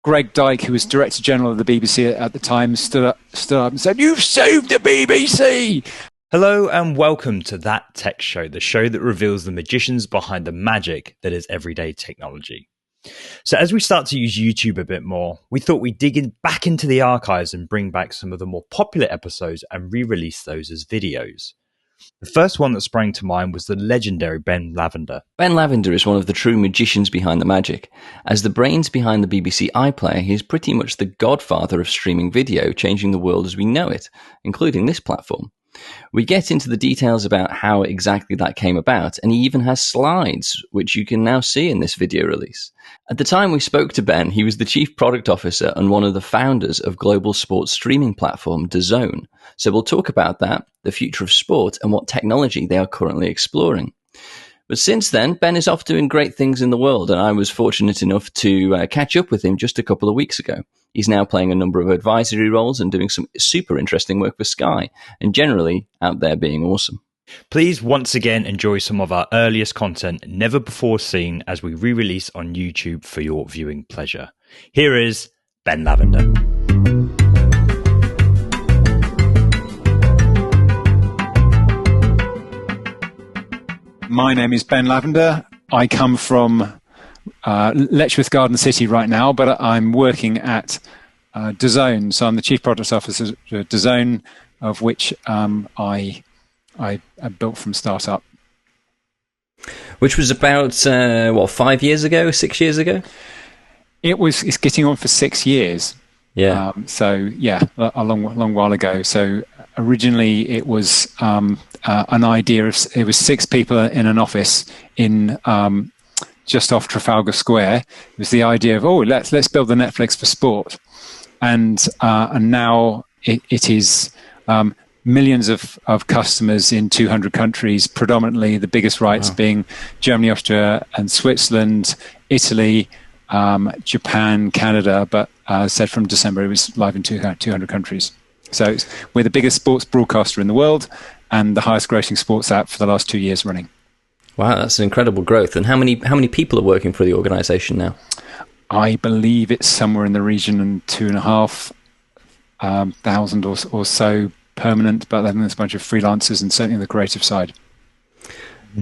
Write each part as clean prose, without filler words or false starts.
Greg Dyke, who was Director General of the BBC at the time, stood up and said, "You've saved the BBC!" Hello and welcome to That Tech Show, the show that reveals the magicians behind the magic that is everyday technology. So as we start to use YouTube a bit more, we thought we'd dig back into the archives and bring back some of the more popular episodes and re-release those as videos. The first one that sprang to mind was the legendary Ben Lavender. Ben Lavender is one of the true magicians behind the magic. As the brains behind the BBC iPlayer, he is pretty much the godfather of streaming video, changing the world as we know it, including this platform. We get into the details about how exactly that came about, and he even has slides, which you can now see in this video release. At the time we spoke to Ben, he was the chief product officer and one of the founders of global sports streaming platform DAZN. So we'll talk about that, the future of sport, and what technology they are currently exploring. But since then, Ben is off doing great things in the world, and I was fortunate enough to catch up with him just a couple of weeks ago. He's now playing a number of advisory roles and doing some super interesting work for Sky, and generally out there being awesome. Please once again enjoy some of our earliest content never before seen as we re-release on YouTube for your viewing pleasure. Here is Ben Lavender. My name is Ben Lavender. I come from Letchworth Garden City right now, but I'm working at DAZN. So I'm the Chief Product Officer at DAZN, of which I built from startup. Which was about, 5 years ago, 6 years ago? It's getting on for 6 years. Yeah. A long while ago. So originally it was an idea of, it was 6 people in an office in just off Trafalgar Square. It was the idea of, let's build the Netflix for sport. And now it is millions of customers in 200 countries, predominantly the biggest rights being Germany, Austria and Switzerland, Italy, Japan, Canada, but said from December it was live in 200 countries. So we're the biggest sports broadcaster in the world and the highest grossing sports app for the last 2 years running. Wow, that's an incredible growth. And how many people are working for the organization now? I believe it's somewhere in the region of 2,500 or so permanent, but then there's a bunch of freelancers and certainly the creative side.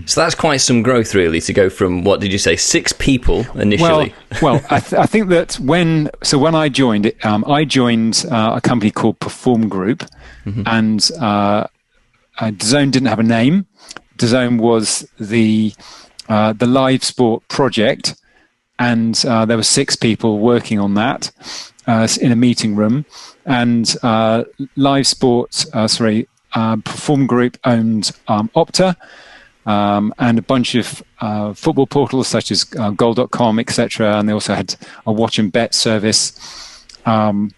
So that's quite some growth, really, to go from, what did you say, 6 people initially? Well, I think that when I joined, I joined a company called Perform Group, and DAZN didn't have a name. DAZN was the live sport project, and there were 6 people working on that in a meeting room. And Perform Group owned Opta. And a bunch of football portals such as goal.com, etc. And they also had a watch and bet service and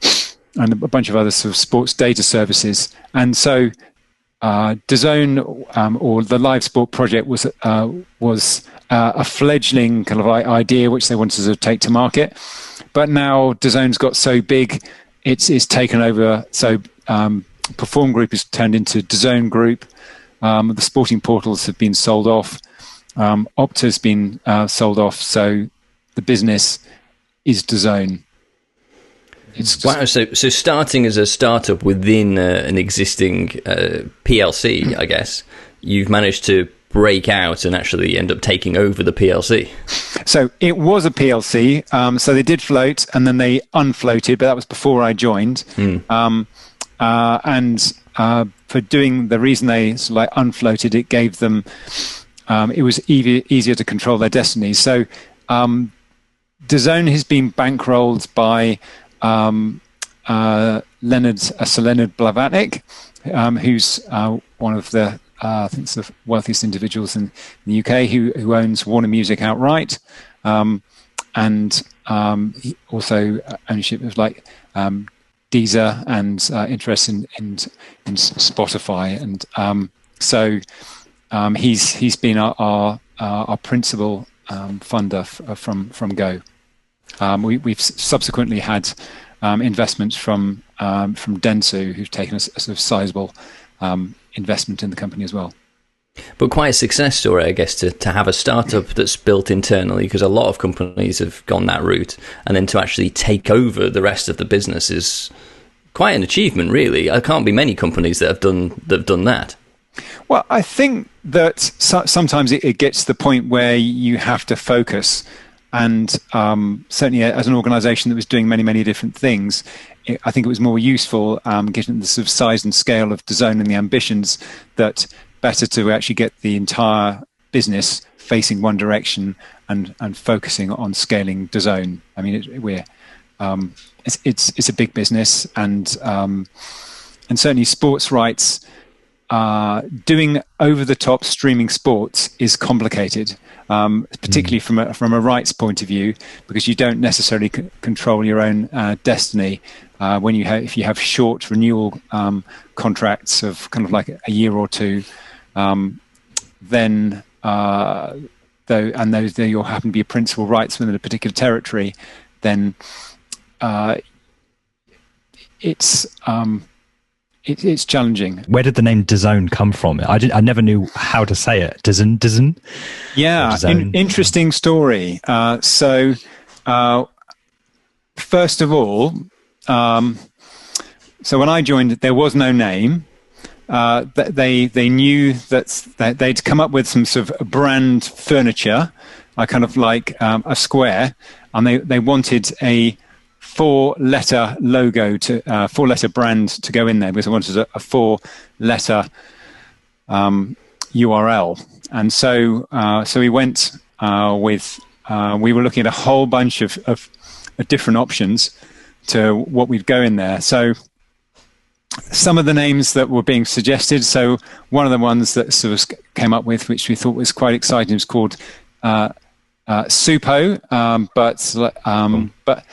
a bunch of other sort of sports data services. And so DAZN, or the Live Sport Project, was a fledgling kind of idea which they wanted to take to market. But now DAZN's got so big, it's taken over. So Perform Group is turned into DAZN Group. The sporting portals have been sold off. Opta's been sold off. So the business is DAZN. Wow! So starting as a startup within an existing PLC, I guess, you've managed to break out and actually end up taking over the PLC. So it was a PLC. So they did float and then they unfloated, but that was before I joined. For doing the reason they sort of unfloated, it gave them, it was easier to control their destiny. So DAZN has been bankrolled by Sir Leonard Blavatnik, who's one of the I think it's the wealthiest individuals in the UK, who owns Warner Music outright, and he also ownership of DAZN and interest in Spotify, and he's been our principal funder from Go. We've subsequently had investments from Dentsu, who've taken a sort of sizable investment in the company as well. But quite a success story, I guess, to have a startup that's built internally, because a lot of companies have gone that route, and then to actually take over the rest of the business is quite an achievement, really. There can't be many companies that have done that. Well, I think that sometimes it gets to the point where you have to focus. And certainly as an organization that was doing many, many different things, I think it was more useful, given the sort of size and scale of DAZN and the ambitions, that better to actually get the entire business facing one direction and focusing on scaling DAZN. I mean, it's a big business, and certainly sports rights. Doing over-the-top streaming sports is complicated, particularly from a rights point of view, because you don't necessarily control your own destiny. If you have short renewal contracts of kind of like a year or two, then those you'll happen to be a principal rights within a particular territory, then it's challenging. Where did the name DAZN come from? I never knew how to say it. DAZN? Yeah, interesting story. So, first of all, so when I joined, there was no name. They knew that they'd come up with some sort of brand furniture, kind of like a square, and they wanted a 4-letter logo, to 4-letter brand to go in there, because I wanted a 4-letter URL. And so we went with we were looking at a whole bunch of different options to what we'd go in there. So some of the names that were being suggested. So one of the ones that sort of came up with, which we thought was quite exciting, was called Supo, but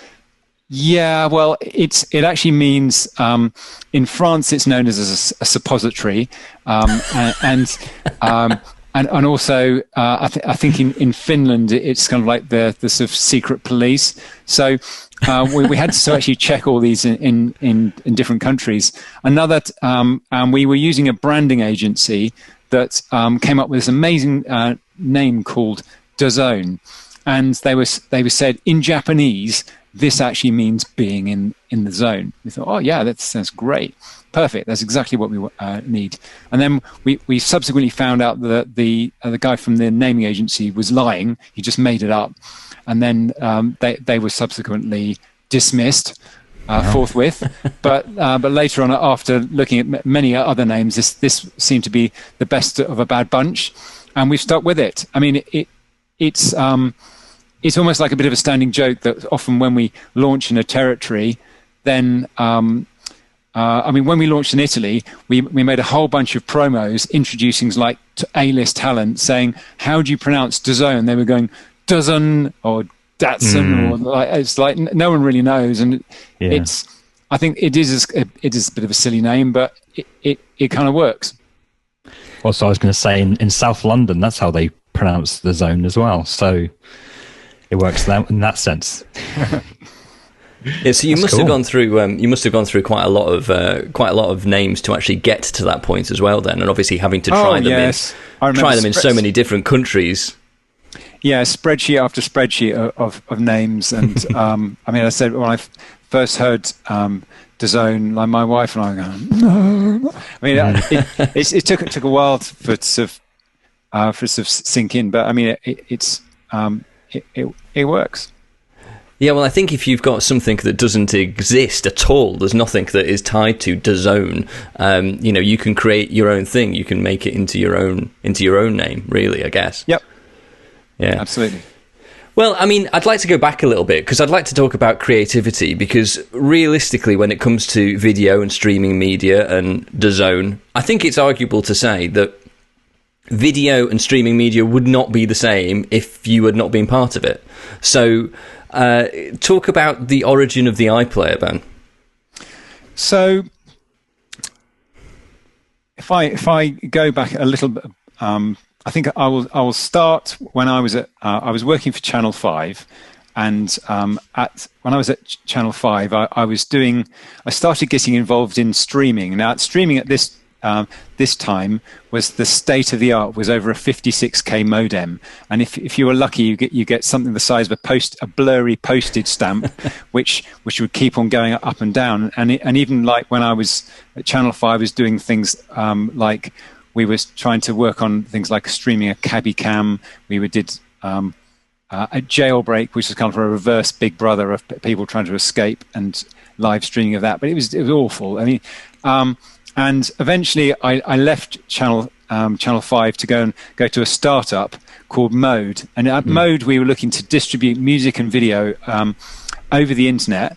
yeah, well, it actually means in France it's known as a suppository, and also I think in Finland it's kind of like the sort of secret police. So we had to actually check all these in different countries. And we were using a branding agency that came up with this amazing name called DAZN, and they said in Japanese, this actually means being in the zone. We thought, oh yeah, that's great, perfect. That's exactly what we need. And then we subsequently found out that the guy from the naming agency was lying. He just made it up, and then they were subsequently dismissed forthwith. But later on, after looking at many other names, this seemed to be the best of a bad bunch, and we've stuck with it. I mean, it's almost like a bit of a standing joke that often when we launch in a territory, then, when we launched in Italy, we made a whole bunch of promos introducing like A-list talent, saying, how do you pronounce DAZN? They were going, DAZN or DAZN, or it's like no one really knows. And I think it is a bit of a silly name, but it kind of works. Also, I was going to say in South London, that's how they pronounce the zone as well. So it works in that sense. Yeah, so you must have gone through quite a lot of names to actually get to that point as well. Then, and obviously having to try them in so many different countries. Yeah, spreadsheet after spreadsheet of names, and I said when I first heard DAZN, like my wife and I were going, no. I mean, it took a while for it to sink in, but I mean, it works. Yeah, well, I think if you've got something that doesn't exist at all, there's nothing that is tied to DAZN. You can create your own thing. You can make it into your own name, really, I guess. Yep. Yeah, absolutely. Well, I mean, I'd like to go back a little bit because I'd like to talk about creativity, because realistically, when it comes to video and streaming media and DAZN, I think it's arguable to say that video and streaming media would not be the same if you had not been part of it. So, talk about the origin of the iPlayer, Ben. So, if I go back a little bit, I think I will start when I was working for Channel 5, and when I was at Channel 5, I started getting involved in streaming. Now, streaming at this this time was the state of the art was over a 56k modem, and if you were lucky, you get something the size of a blurry postage stamp, which would keep on going up and down, and even like when I was at Channel 5, I was doing things like we were trying to work on things like streaming a cabbie cam. We did a jailbreak, which is kind of a reverse Big Brother of people trying to escape, and live streaming of that. But it was awful. I mean, and eventually I left Channel 5 to go to a startup called Mode. And at Mode, we were looking to distribute music and video over the internet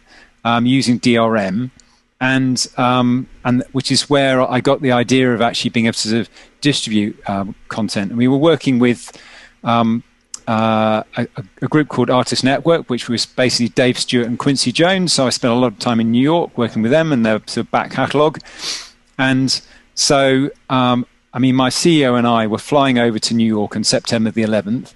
using DRM, and which is where I got the idea of actually being able to sort of distribute content. And we were working with a group called Artist Network, which was basically Dave Stewart and Quincy Jones. So I spent a lot of time in New York working with them and their sort of back catalogue. And so, I mean, my CEO and I were flying over to New York on September the 11th.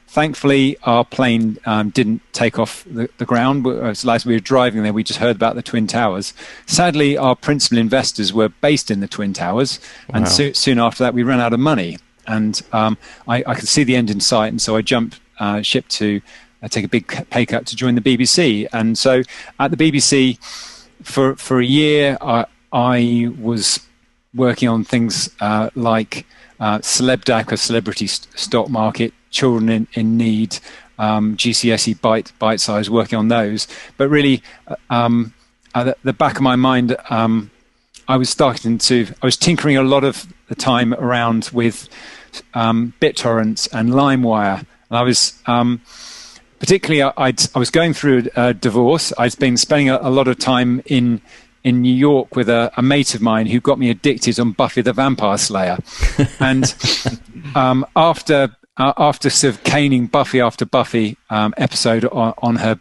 Thankfully, our plane didn't take off the ground. As we were driving there, we just heard about the Twin Towers. Sadly, our principal investors were based in the Twin Towers. Wow. And soon after that, we ran out of money. And I could see the end in sight. And so I jumped ship to take a big pay cut to join the BBC. And so at the BBC, for a year, I was working on things like CelebDAC, Celebrity Stock Market, Children in Need, GCSE Bite Size, working on those. But really, at the back of my mind, I was tinkering a lot of the time around with BitTorrents and LimeWire. And I was particularly, I was going through a divorce. I'd been spending a lot of time in New York with a mate of mine who got me addicted on Buffy the Vampire Slayer. And after sort of caning Buffy after Buffy episode on her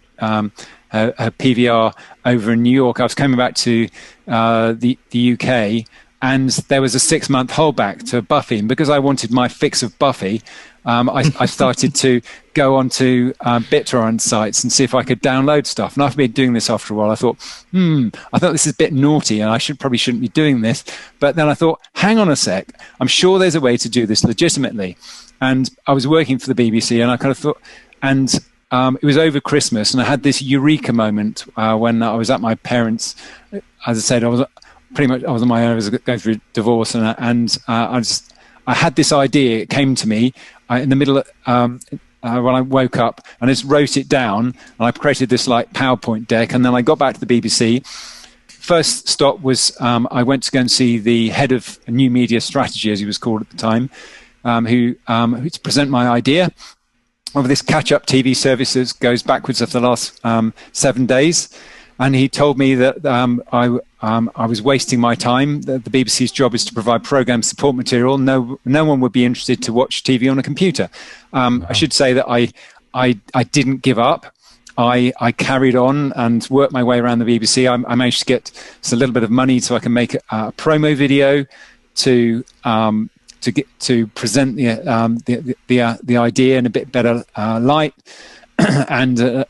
PVR over in New York, I was coming back to the UK, and there was a 6-month holdback to Buffy. And because I wanted my fix of Buffy, I started to go onto BitTorrent sites and see if I could download stuff. And after been doing this after a while, I thought this is a bit naughty, and I probably shouldn't be doing this. But then I thought, hang on a sec, I'm sure there's a way to do this legitimately. And I was working for the BBC, and I kind of thought, and it was over Christmas, and I had this eureka moment when I was at my parents'. As I said, I was on my own. I was going through divorce, and I had this idea. It came to me in the middle of, when I woke up, and I just wrote it down, and I created this like PowerPoint deck, and then I got back to the BBC. First stop was I went to go and see the head of new media strategy, as he was called at the time, who to present my idea of this catch-up TV service that goes backwards of the last 7 days. And he told me that I was wasting my time. The BBC's job is to provide program support material. No one would be interested to watch TV on a computer. Wow. I should say that I didn't give up. I carried on and worked my way around the BBC. I managed to get a little bit of money so I can make a promo video to present the idea in a bit better light, and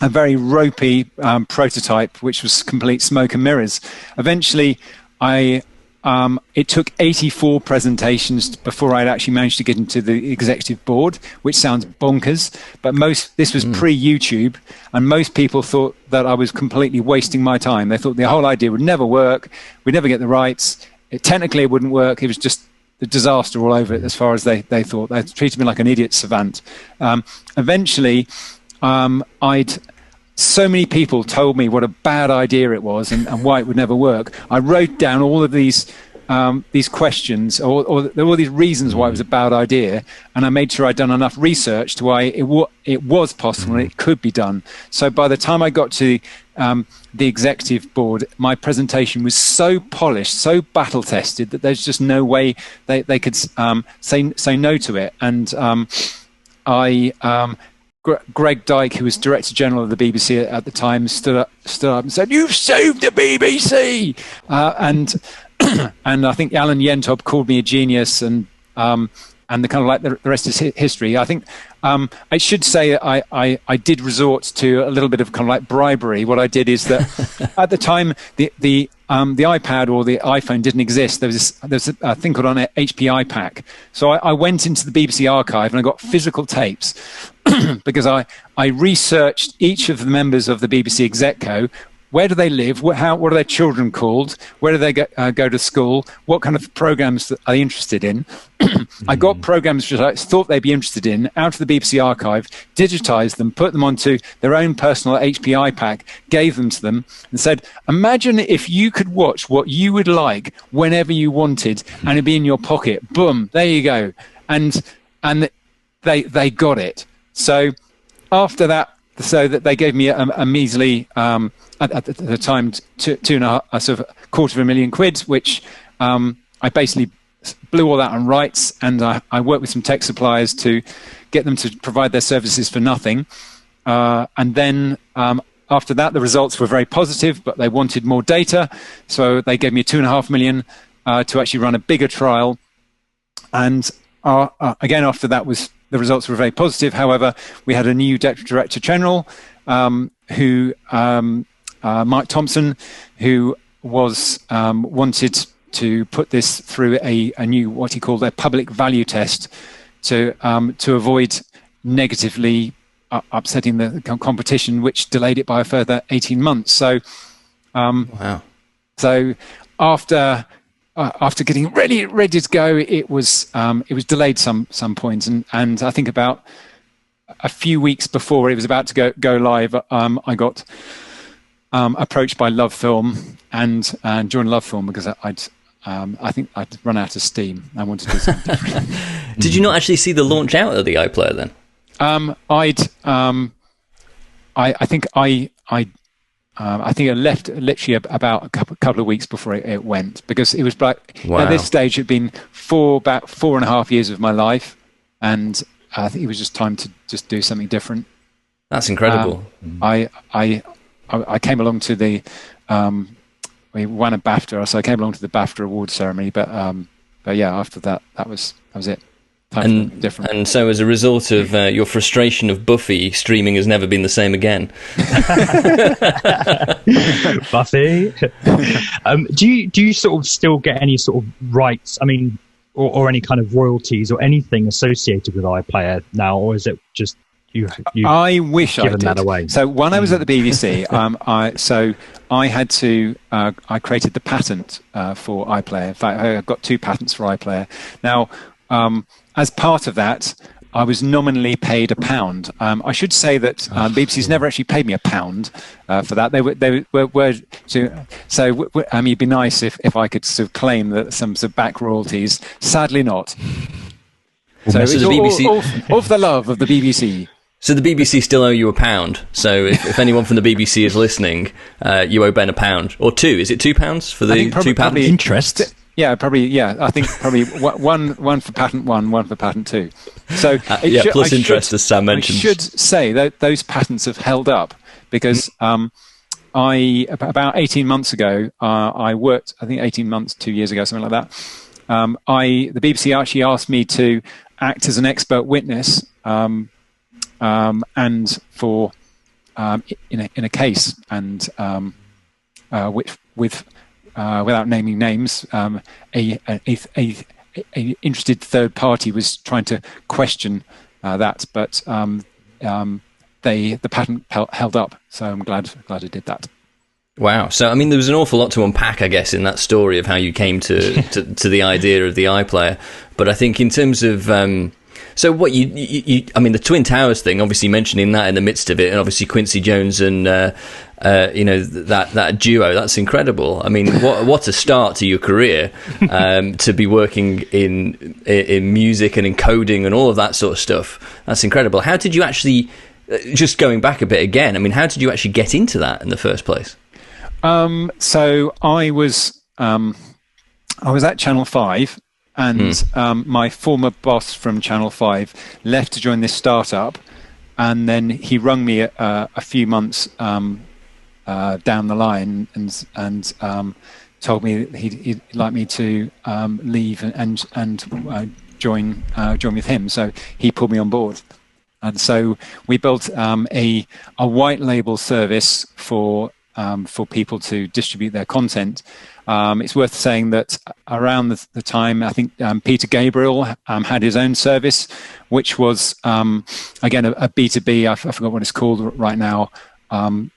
a very ropey prototype, which was complete smoke and mirrors. Eventually, it took 84 presentations before I'd actually managed to get into the executive board, which sounds bonkers, but this was pre-YouTube, and most people thought that I was completely wasting my time. They thought the whole idea would never work, we'd never get the rights, technically it wouldn't work, it was just the disaster all over it as far as they thought. They treated me like an idiot savant. Eventually, so many people told me what a bad idea it was and why it would never work. I wrote down all of these questions or all these reasons why it was a bad idea, and I made sure I'd done enough research to why it was possible and it could be done. So by the time I got to the executive board, my presentation was so polished, so battle tested, that there's just no way they could say no to it. And Greg Dyke, who was Director General of the BBC at the time, stood up and said, "You've saved the BBC!" And I think Alan Yentob called me a genius, and the kind of like the rest is history. I think I should say I did resort to a little bit of kind of like bribery. What I did is that at the time the the iPad or the iPhone didn't exist. There was a thing called an HPI pack. So I went into the BBC archive and I got physical tapes because I researched each of the members of the BBC Execco. Where do they live? What are their children called? Where do they go to school? What kind of programs are they interested in? I got programs which I thought they'd be interested in out of the BBC archive, digitized them, put them onto their own personal HPI pack, gave them to them, and said, imagine if you could watch what you would like whenever you wanted, and it'd be in your pocket. Boom, there you go. And they got it. So after that, so that they gave me a measly, at the time, £250,000, which I basically blew all that on rights, and I worked with some tech suppliers to get them to provide their services for nothing. And then after that, the results were very positive, but they wanted more data, so they gave me $2.5 million to actually run a bigger trial. And again, after that, the results were very positive. However, we had a new Director General who Mike Thompson, who was wanted to put this through a new, what he called a public value test, to avoid negatively upsetting the competition, which delayed it by a further 18 months. So, wow. So after getting ready to go, it was delayed some points, and I think about a few weeks before it was about to go live, I got approached by Love Film and joined Love Film because I think I'd run out of steam. I wanted to do something different. Did you not actually see the launch out of the iPlayer then? I think I left literally about a couple of weeks before it went, because it was like, wow. At this stage it had been about 4.5 years of my life, and I think it was just time to just do something different. That's incredible. I came along to the we won a BAFTA, so I came along to the BAFTA award ceremony. But yeah, after that was it. Different. And so, as a result of your frustration of Buffy, streaming has never been the same again. Buffy. Do you sort of still get any sort of rights? I mean, or any kind of royalties or anything associated with iPlayer now, or is it just you? I wish I did. That away. So when I was at the BBC, I created the patent for iPlayer. In fact, I got 2 patents for iPlayer. Now, as part of that, I was nominally paid £1. I should say that BBC's never actually paid me £1 for that. They were so. It'd be nice if I could sort of claim that some sort of back royalties. Sadly, not. So it's the BBC all for the love of the BBC. So the BBC still owe you £1. So if anyone from the BBC is listening, you owe Ben £1 or £2. Is it £2 for the 2 patents? Interest. Yeah, probably. Yeah, I think probably one for patent 1 for patent 2. So plus interest, as Sam mentioned. I should say that those patents have held up, because about 18 months ago, I worked. I think 18 months, 2 years ago, something like that. The BBC actually asked me to act as an expert witness, and for in a case, and with without naming names, a interested third party was trying to question that, but the patent held up. So I'm glad I did that. Wow. So, I mean, there was an awful lot to unpack, I guess, in that story of how you came to the idea of the iPlayer. But I think in terms of... so what I mean, the Twin Towers thing, obviously mentioning that in the midst of it, and obviously Quincy Jones and, that duo, that's incredible. I mean, what a start to your career, to be working in music and in coding and all of that sort of stuff. That's incredible. How did you actually, just going back a bit again, I mean, how did you actually get into that in the first place? So I was at Channel 5, and my former boss from Channel 5 left to join this startup, and then he rung me a few months down the line and told me that he'd like me to leave and join with him. So he pulled me on board, and so we built a white label service for for people to distribute their content. It's worth saying that around the time, I think Peter Gabriel had his own service, which was, again, a B2B, I forgot what it's called right now, to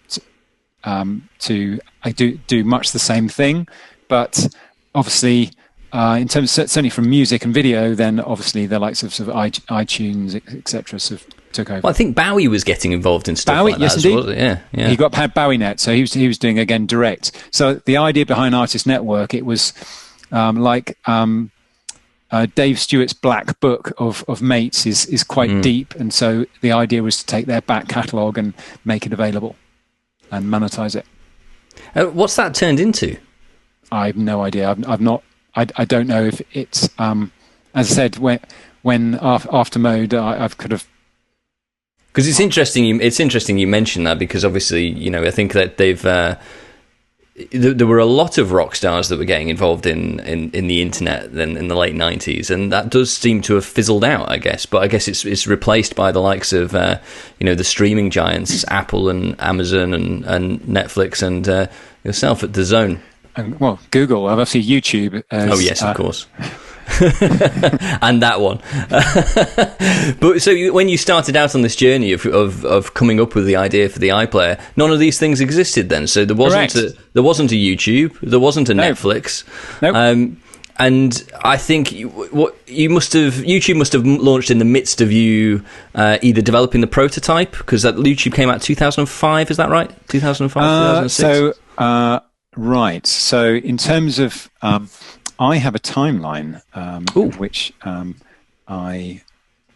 do much the same thing. But obviously, in terms certainly from music and video, then obviously the likes of sort of iTunes, etc., sort of took over. Well, I think Bowie was getting involved in stuff Bowie, like yes, that as indeed. well. Yeah. He had BowieNet, so he was doing again direct. So the idea behind Artist Network, it was like Dave Stewart's Black Book of Mates is quite deep, and so the idea was to take their back catalogue and make it available and monetize it. What's that turned into? I have no idea. I've not. I don't know if it's. As I said, when after Mode, I've could have. Because it's interesting. It's interesting you mentioned that, because obviously, I think that they've. There were a lot of rock stars that were getting involved in the internet then in the late 90s, and that does seem to have fizzled out, I guess. But I guess it's replaced by the likes of the streaming giants, Apple and Amazon and Netflix and yourself at DAZN. Well, Google, obviously YouTube. Oh yes, of course. And that one. But so when you started out on this journey of coming up with the idea for the iPlayer, none of these things existed then. So there wasn't a YouTube, there wasn't a Netflix. Nope. And I think YouTube must have launched in the midst of you either developing the prototype, because that YouTube came out 2005. Is that right? 2005, 2006. Right. So in terms of, I have a timeline which I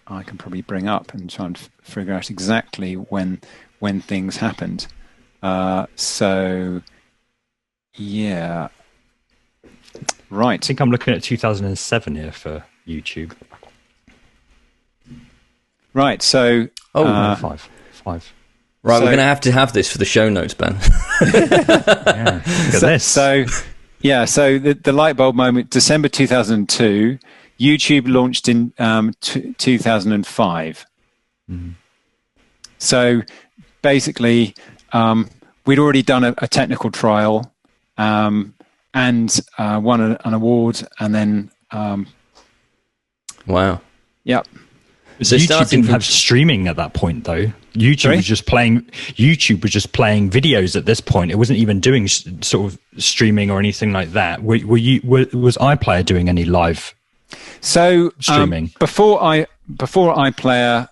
can probably bring up and try and figure out exactly when things happened. So yeah. Right. I think I'm looking at 2007 here for YouTube. Right. So five. Right, so, we're going to have this for the show notes, Ben. Yeah, look at this. So the light bulb moment, December 2002, YouTube launched in 2005. Mm-hmm. So basically, we'd already done a technical trial and won an award, and then... wow. Yep. So YouTube didn't have streaming at that point, though. YouTube was just playing videos at this point. It wasn't even doing sort of streaming or anything like that. Was iPlayer doing any live streaming? Before iPlayer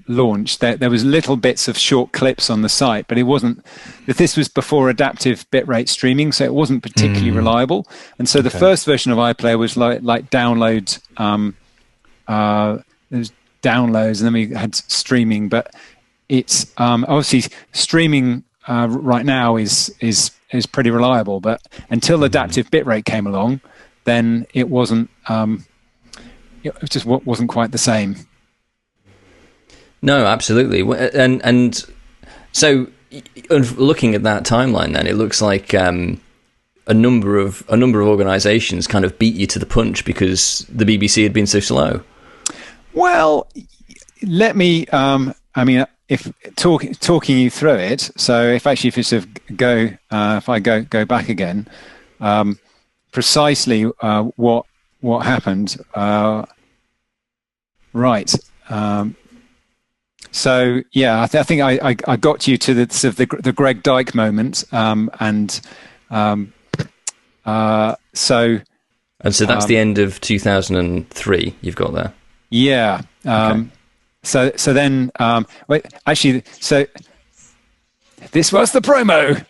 launched, there was little bits of short clips on the site, but it wasn't. This was before adaptive bitrate streaming, so it wasn't particularly reliable. And so the first version of iPlayer was like download. There was downloads, and then we had streaming, but it's obviously streaming right now is pretty reliable, but until adaptive bitrate came along, then it wasn't it just wasn't quite the same. No, absolutely. And so looking at that timeline, then it looks like a number of organizations kind of beat you to the punch because the BBC had been so slow. Well, let me. If talking you through it. So, if I sort of go back again, precisely what happened. Right. So yeah, I think I got you to the sort of the Greg Dyke moment, and so that's the end of 2003. You've got there. Yeah. Okay. So then, wait. Actually, so this was the promo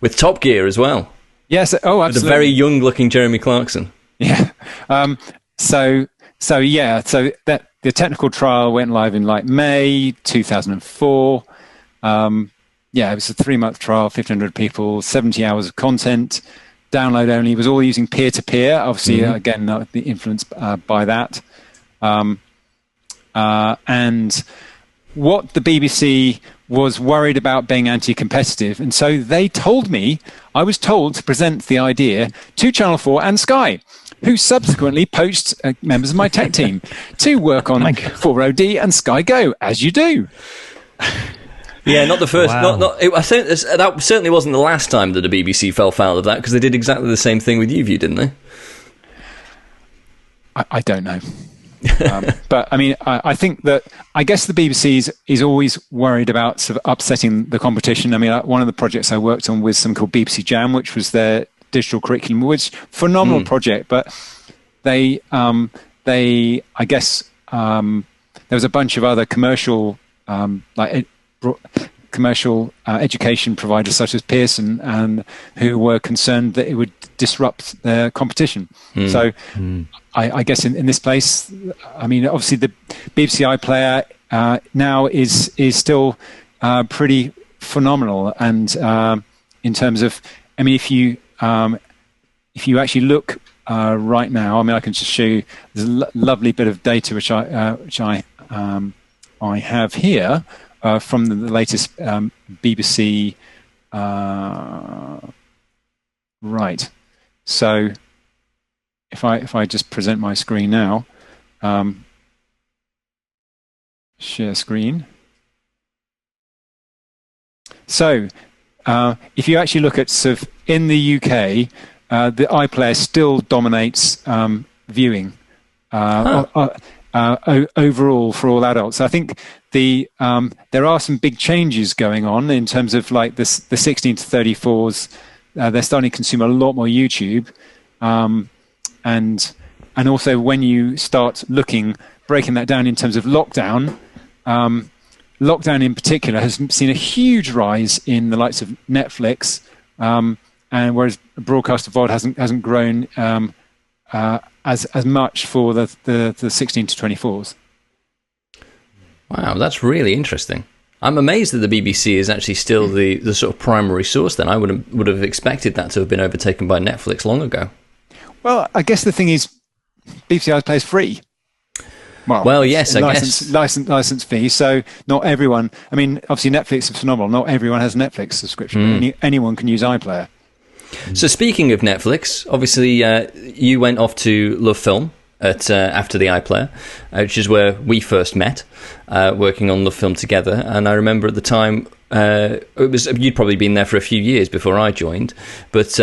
with Top Gear as well. Yes. Oh, absolutely. With a very young-looking Jeremy Clarkson. Yeah. So yeah. So that the technical trial went live in like May 2004. Yeah, it was a 3-month trial, 1,500 people, 70 hours of content. Download only. It was all using peer-to-peer. Obviously, again, influenced by that. And what the BBC was worried about being anti-competitive, and so they told me, I was told to present the idea to Channel 4 and Sky, who subsequently poached members of my tech team to work on 4OD and Sky Go, as you do. Yeah, not the first. Wow. I think that certainly wasn't the last time that the BBC fell foul of that, because they did exactly the same thing with YouView, didn't they? I don't know. But I mean, I think that I guess the BBC is always worried about sort of upsetting the competition. I mean, one of the projects I worked on was something called BBC Jam, which was their digital curriculum, which phenomenal project. But they I guess there was a bunch of other commercial commercial education providers such as Pearson, and who were concerned that it would disrupt their competition. So I guess in this place, I mean, obviously the BBC iPlayer now is still pretty phenomenal, and in terms of, I mean, if you actually look right now, I mean, I can just show you there's a lovely bit of data which I have here from the latest BBC. Right, so if I just present my screen now, share screen. So if you actually look at sort of in the UK, the iPlayer still dominates viewing overall for all adults. I think there are some big changes going on in terms of like the 16 to 34s. They're starting to consume a lot more YouTube, and also when you start breaking that down in terms of lockdown. Lockdown in particular has seen a huge rise in the likes of Netflix, and whereas broadcast VOD hasn't grown as much for the 16 to 24s. Wow, that's really interesting. I'm amazed that the BBC is actually still the sort of primary source then. I would have expected that to have been overtaken by Netflix long ago. Well, I guess the thing is, BBC iPlayer is free. Well, yes, I guess. License fee, so not everyone... I mean, obviously Netflix is phenomenal. Not everyone has a Netflix subscription, but anyone can use iPlayer. So speaking of Netflix, obviously you went off to Love Film after the iPlayer, which is where we first met, working on Love Film together. And I remember at the time, you'd probably been there for a few years before I joined, but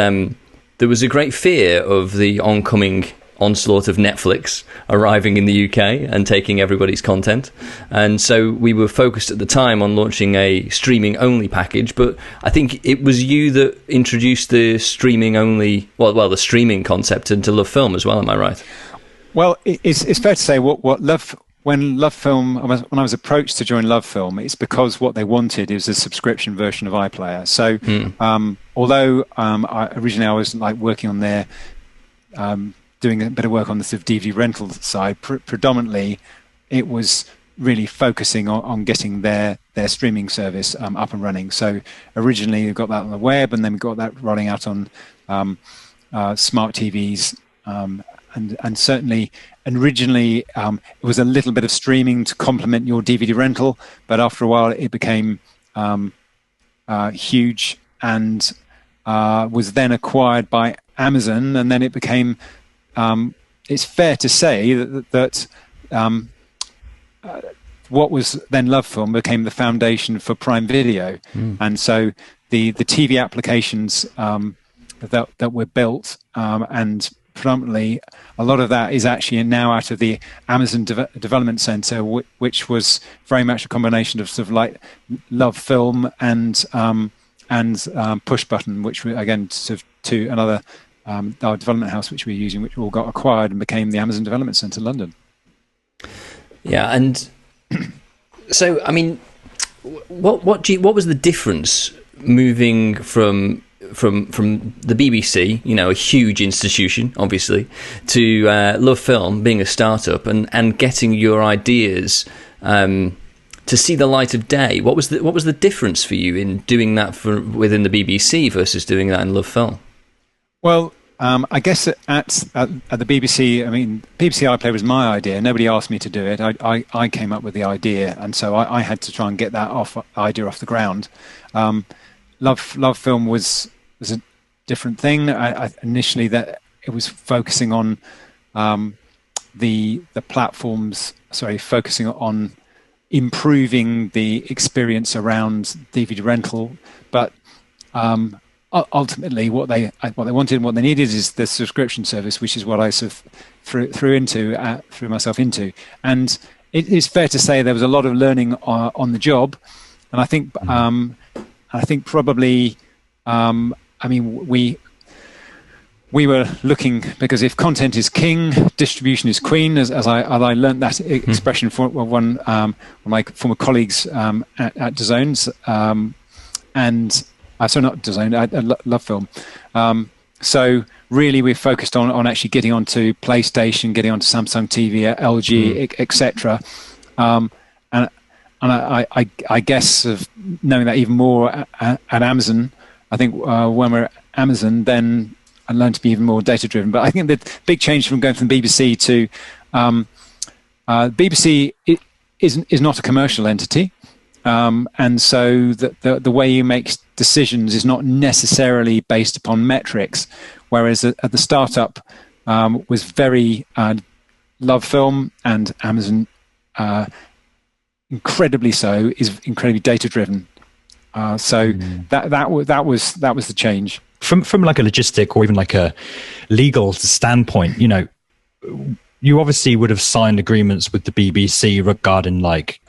there was a great fear of the oncoming onslaught of Netflix arriving in the UK and taking everybody's content, and so we were focused at the time on launching a streaming only package. But I think it was you that introduced the streaming only, the streaming concept into Love Film as well. Am I right? Well, it's fair to say when I was approached to join Love Film, it's because what they wanted is a subscription version of iPlayer. So although originally I was like working on their doing a bit of work on the sort of DVD rental side, predominantly it was really focusing on getting their streaming service up and running. So originally we got that on the web, and then we got that rolling out on smart TVs, and certainly originally it was a little bit of streaming to complement your DVD rental, but after a while it became huge, and was then acquired by Amazon, and then it became it's fair to say that what was then Love Film became the foundation for Prime Video, and so the TV applications that were built, and predominantly a lot of that is actually now out of the Amazon Development Center, which was very much a combination of sort of like Love Film and Push Button, which were again sort of to another. Our development house, which we're using, which all got acquired and became the Amazon Development Centre, London. Yeah, and so I mean, what was the difference moving from the BBC, a huge institution, obviously, to Love Film being a startup and getting your ideas to see the light of day? What was the difference for you in doing that within the BBC versus doing that in Love Film? Well, I guess at the BBC, I mean, BBC iPlayer was my idea. Nobody asked me to do it. I came up with the idea, and so I had to try and get that idea off the ground. Love Film was a different thing. Initially, that it was focusing on the platforms. Sorry, focusing on improving the experience around DVD rental, but ultimately what they wanted and what they needed is the subscription service, which is what I sort of threw myself into. And it is fair to say there was a lot of learning on the job, and I think probably we were looking, because if content is king, distribution is queen, as I learned that expression from one of my former colleagues at DAZN, and sorry, not DAZN, I love film. So really, we're focused on actually getting onto PlayStation, getting onto Samsung TV, LG, etc. And I guess of knowing that even more at Amazon, I think when we're at Amazon, then I learned to be even more data driven. But I think the big change from going from the BBC to BBC is not a commercial entity, and so the way you make decisions is not necessarily based upon metrics. Whereas at the startup was very love film, and Amazon incredibly so is incredibly data driven. That was the change. From like a logistic or even like a legal standpoint, you obviously would have signed agreements with the BBC regarding like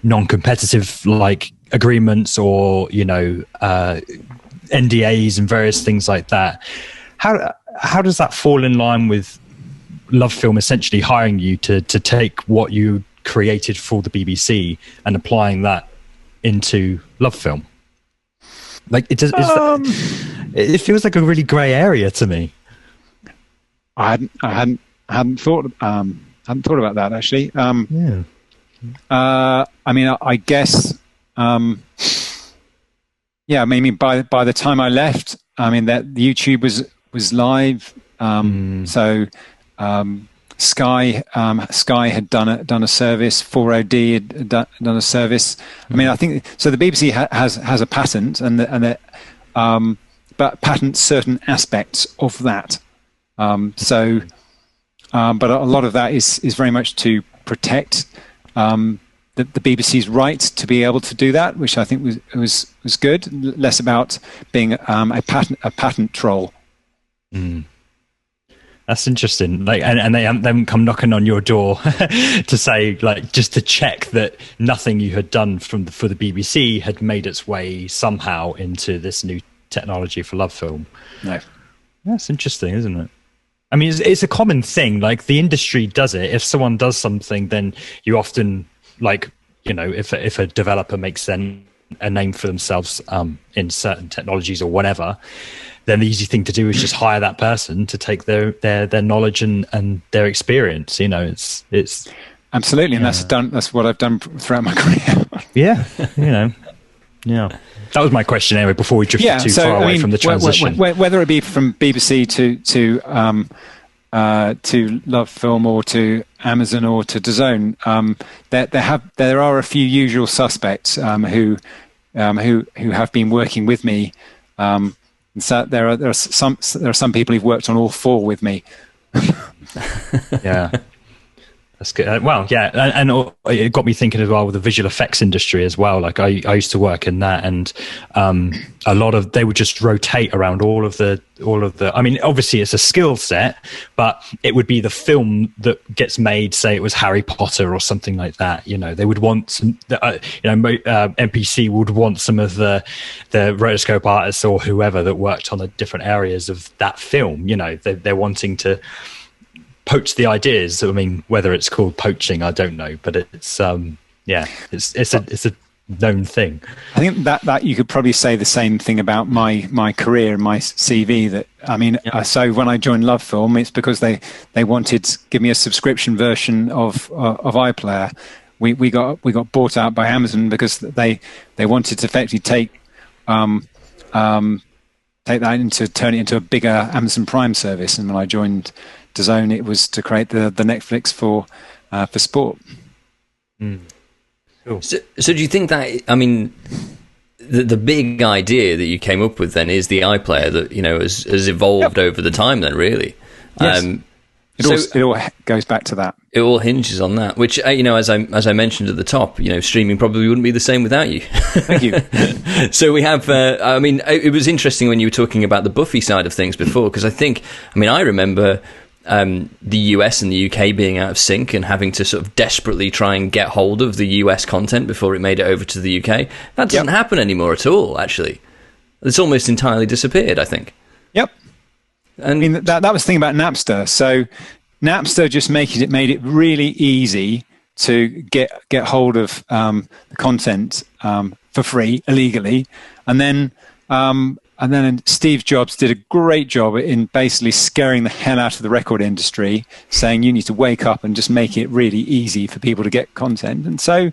non-competitive like agreements or NDAs and various things like that. How does that fall in line with Love Film essentially hiring you to take what you created for the BBC and applying that into Love Film? Like it it feels like a really grey area to me. I hadn't thought about that actually. I guess. By the time I left, that YouTube was live. So Sky had done a service. 4OD had done a service. I think so. The BBC has a patent, but patents certain aspects of that. But a lot of that is very much to protect the BBC's right to be able to do that, which I think was good. Less about being a patent troll. That's interesting. Like, and they haven't come knocking on your door to say, like, just to check that nothing you had done for the BBC had made its way somehow into this new technology for Love Film. No, that's interesting, isn't it? I mean, it's a common thing. Like the industry does it. If someone does something, then you often like, if a developer makes then a name for themselves in certain technologies or whatever, then the easy thing to do is just hire that person to take their knowledge and their experience. It's absolutely, and that's what I've done throughout my career. Yeah. That was my question anyway. Before we drifted too far away from the transition, whether it be from BBC to Love Film or to Amazon or to DAZN, there are a few usual suspects who have been working with me. So there are some people who've worked on all four with me. Yeah. That's good. Well, yeah, and it got me thinking as well with the visual effects industry as well. Like I used to work in that, and a lot of they would just rotate around all of the. I mean, obviously it's a skill set, but it would be the film that gets made. Say it was Harry Potter or something like that. They would want some. NPC would want some of the rotoscope artists or whoever that worked on the different areas of that film. They're wanting to poach the ideas. I mean, whether it's called poaching, I don't know, but it's it's a known thing. I think that you could probably say the same thing about my career and my CV. That so when I joined Love Film, it's because they wanted to give me a subscription version of iPlayer. We got bought out by Amazon because they wanted to effectively take that turn it into a bigger Amazon Prime service. And when I joined DAZN, it was to create the Netflix for sport. Cool. So do you think that, the big idea that you came up with then is the iPlayer that has evolved over the time then, really? Yes. It all goes back to that. It all hinges on that, which, as I mentioned at the top, streaming probably wouldn't be the same without you. Thank you. So we have, it was interesting when you were talking about the Buffy side of things before, because I remember the US and the UK being out of sync and having to sort of desperately try and get hold of the US content before it made it over to the UK. That doesn't happen anymore at all, actually. It's almost entirely disappeared, I think. Yep. And that was the thing about Napster. So Napster just made it really easy to get hold of the content for free illegally, and then Steve Jobs did a great job in basically scaring the hell out of the record industry, saying you need to wake up and just make it really easy for people to get content. And so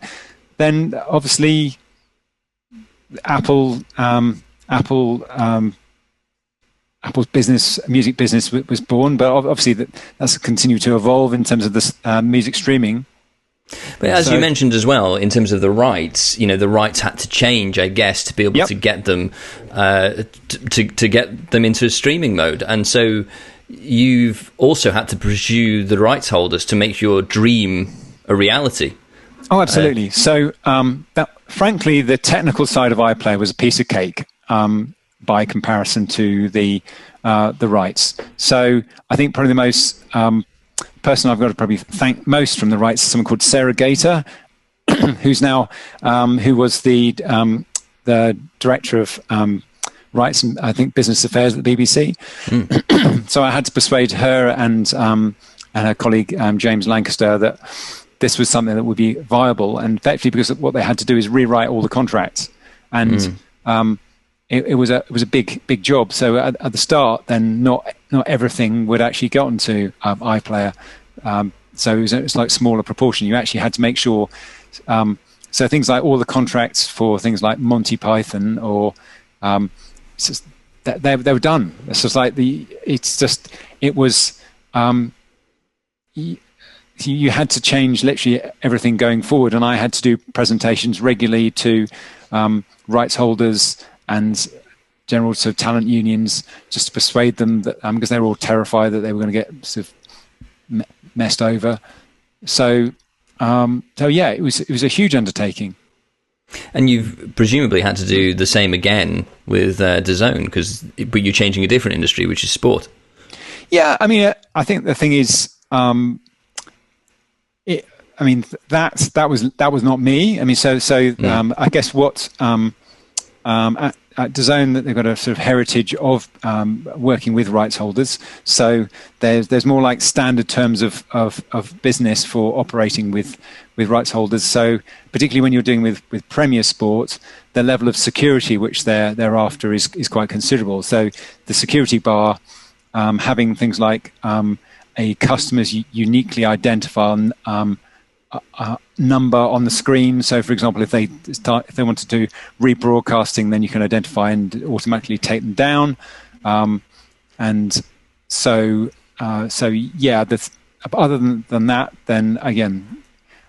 then obviously Apple's music business was born, but obviously that's continued to evolve in terms of this music streaming. But as you mentioned as well, in terms of the rights, the rights had to change, I guess, to be able to get them to get them into streaming mode. And so you've also had to pursue the rights holders to make your dream a reality. Oh, absolutely. Frankly, the technical side of iPlayer was a piece of cake by comparison to the rights. So I think probably the most person I've got to probably thank most from the rights is someone called Sarah Gator, who's now who was the director of rights and I think business affairs at the BBC. So I had to persuade her and her colleague James Lancaster that this was something that would be viable, and effectively because what they had to do is rewrite all the contracts, and it was a big job. So at the start, then not everything would actually get onto iPlayer. So it was like smaller proportion. You actually had to make sure. So things like all the contracts for things like Monty Python or they were done. It's just like it was. You had to change literally everything going forward, and I had to do presentations regularly to rights holders and general sort of talent unions, just to persuade them that because they were all terrified that they were going to get sort of messed over. So yeah, it was a huge undertaking. And you've presumably had to do the same again with DAZN, but you're changing a different industry, which is sport. Yeah, I mean, I think the thing is, that was not me. I mean, I guess what at DAZN, that they've got a sort of heritage of working with rights holders. So there's more like standard terms of business for operating with rights holders. So particularly when you're doing with Premier Sport, the level of security which they're after is quite considerable. So the security bar, having things like a customer's uniquely identified number on the screen. So, for example, if they wanted to do rebroadcasting, then you can identify and automatically take them down. And so yeah. Other than that, then again,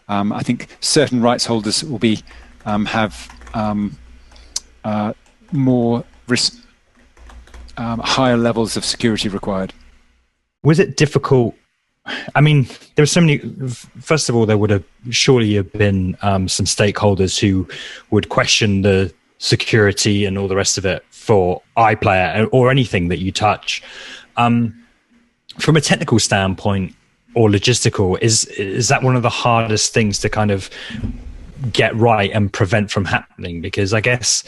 I think certain rights holders will be have more higher levels of security required. Was it difficult? I mean, there were so many. First of all, there would have surely have been some stakeholders who would question the security and all the rest of it for iPlayer or anything that you touch. From a technical standpoint or logistical, is that one of the hardest things to kind of get right and prevent from happening? Because I guess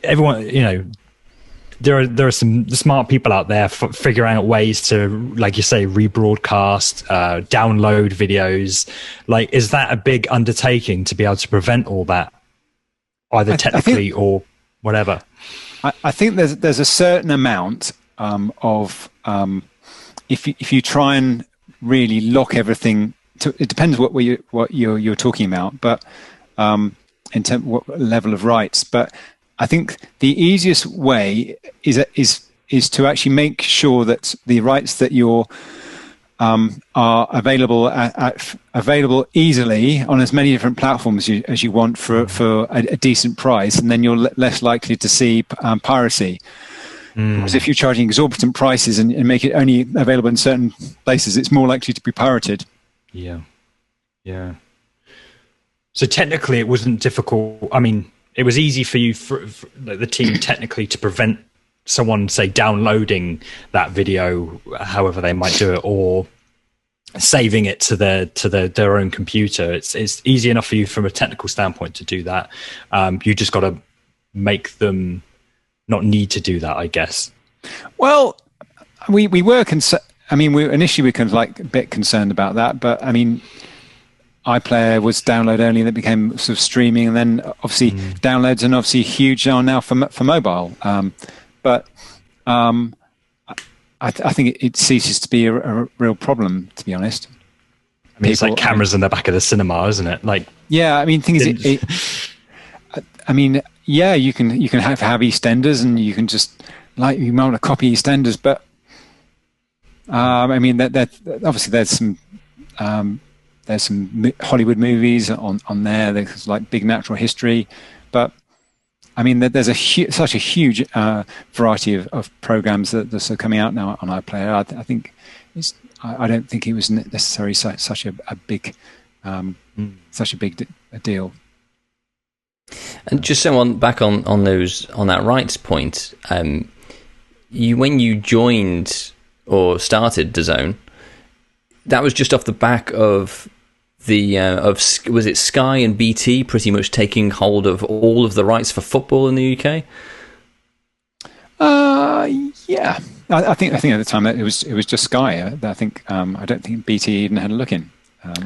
everyone, there are some smart people out there figuring out ways to, like you say, rebroadcast, download videos. Like, is that a big undertaking to be able to prevent all that, either technically or whatever? I think there's a certain amount of if you try and really lock everything. It depends what you're talking about, but in terms of what level of rights, but. I think the easiest way is to actually make sure that the rights that you're are available available easily on as many different platforms as you want for a decent price, and then you're less likely to see piracy. Because if you're charging exorbitant prices and make it only available in certain places, it's more likely to be pirated. Yeah. So technically, it wasn't difficult. I mean, it was easy for you, for like, the team, technically, to prevent someone, say, downloading that video, however they might do it, or saving it to their own computer. It's easy enough for you from a technical standpoint to do that. You just got to make them not need to do that, I guess. Well, we were initially kind of like a bit concerned about that, but I mean, iPlayer was download only, and it became sort of streaming, and then obviously downloads, and obviously huge are now for mobile. But I think it ceases to be a real problem, to be honest. I mean, it's like cameras in the back of the cinema, isn't it? Like, yeah, I mean, the thing is, you can have EastEnders, and you can just you might want to copy EastEnders, but I mean that obviously there's some Hollywood movies on there. There's like Big Natural History, but I mean there's such a huge variety of programs that are coming out now on iPlayer. I think I don't think it was necessarily such a big deal. And just so back on that rights point, when you joined or started DAZN, that was just off the back of was it Sky and BT pretty much taking hold of all of the rights for football in the UK? Yeah, I think at the time that it was just Sky. I think I don't think BT even had a look in.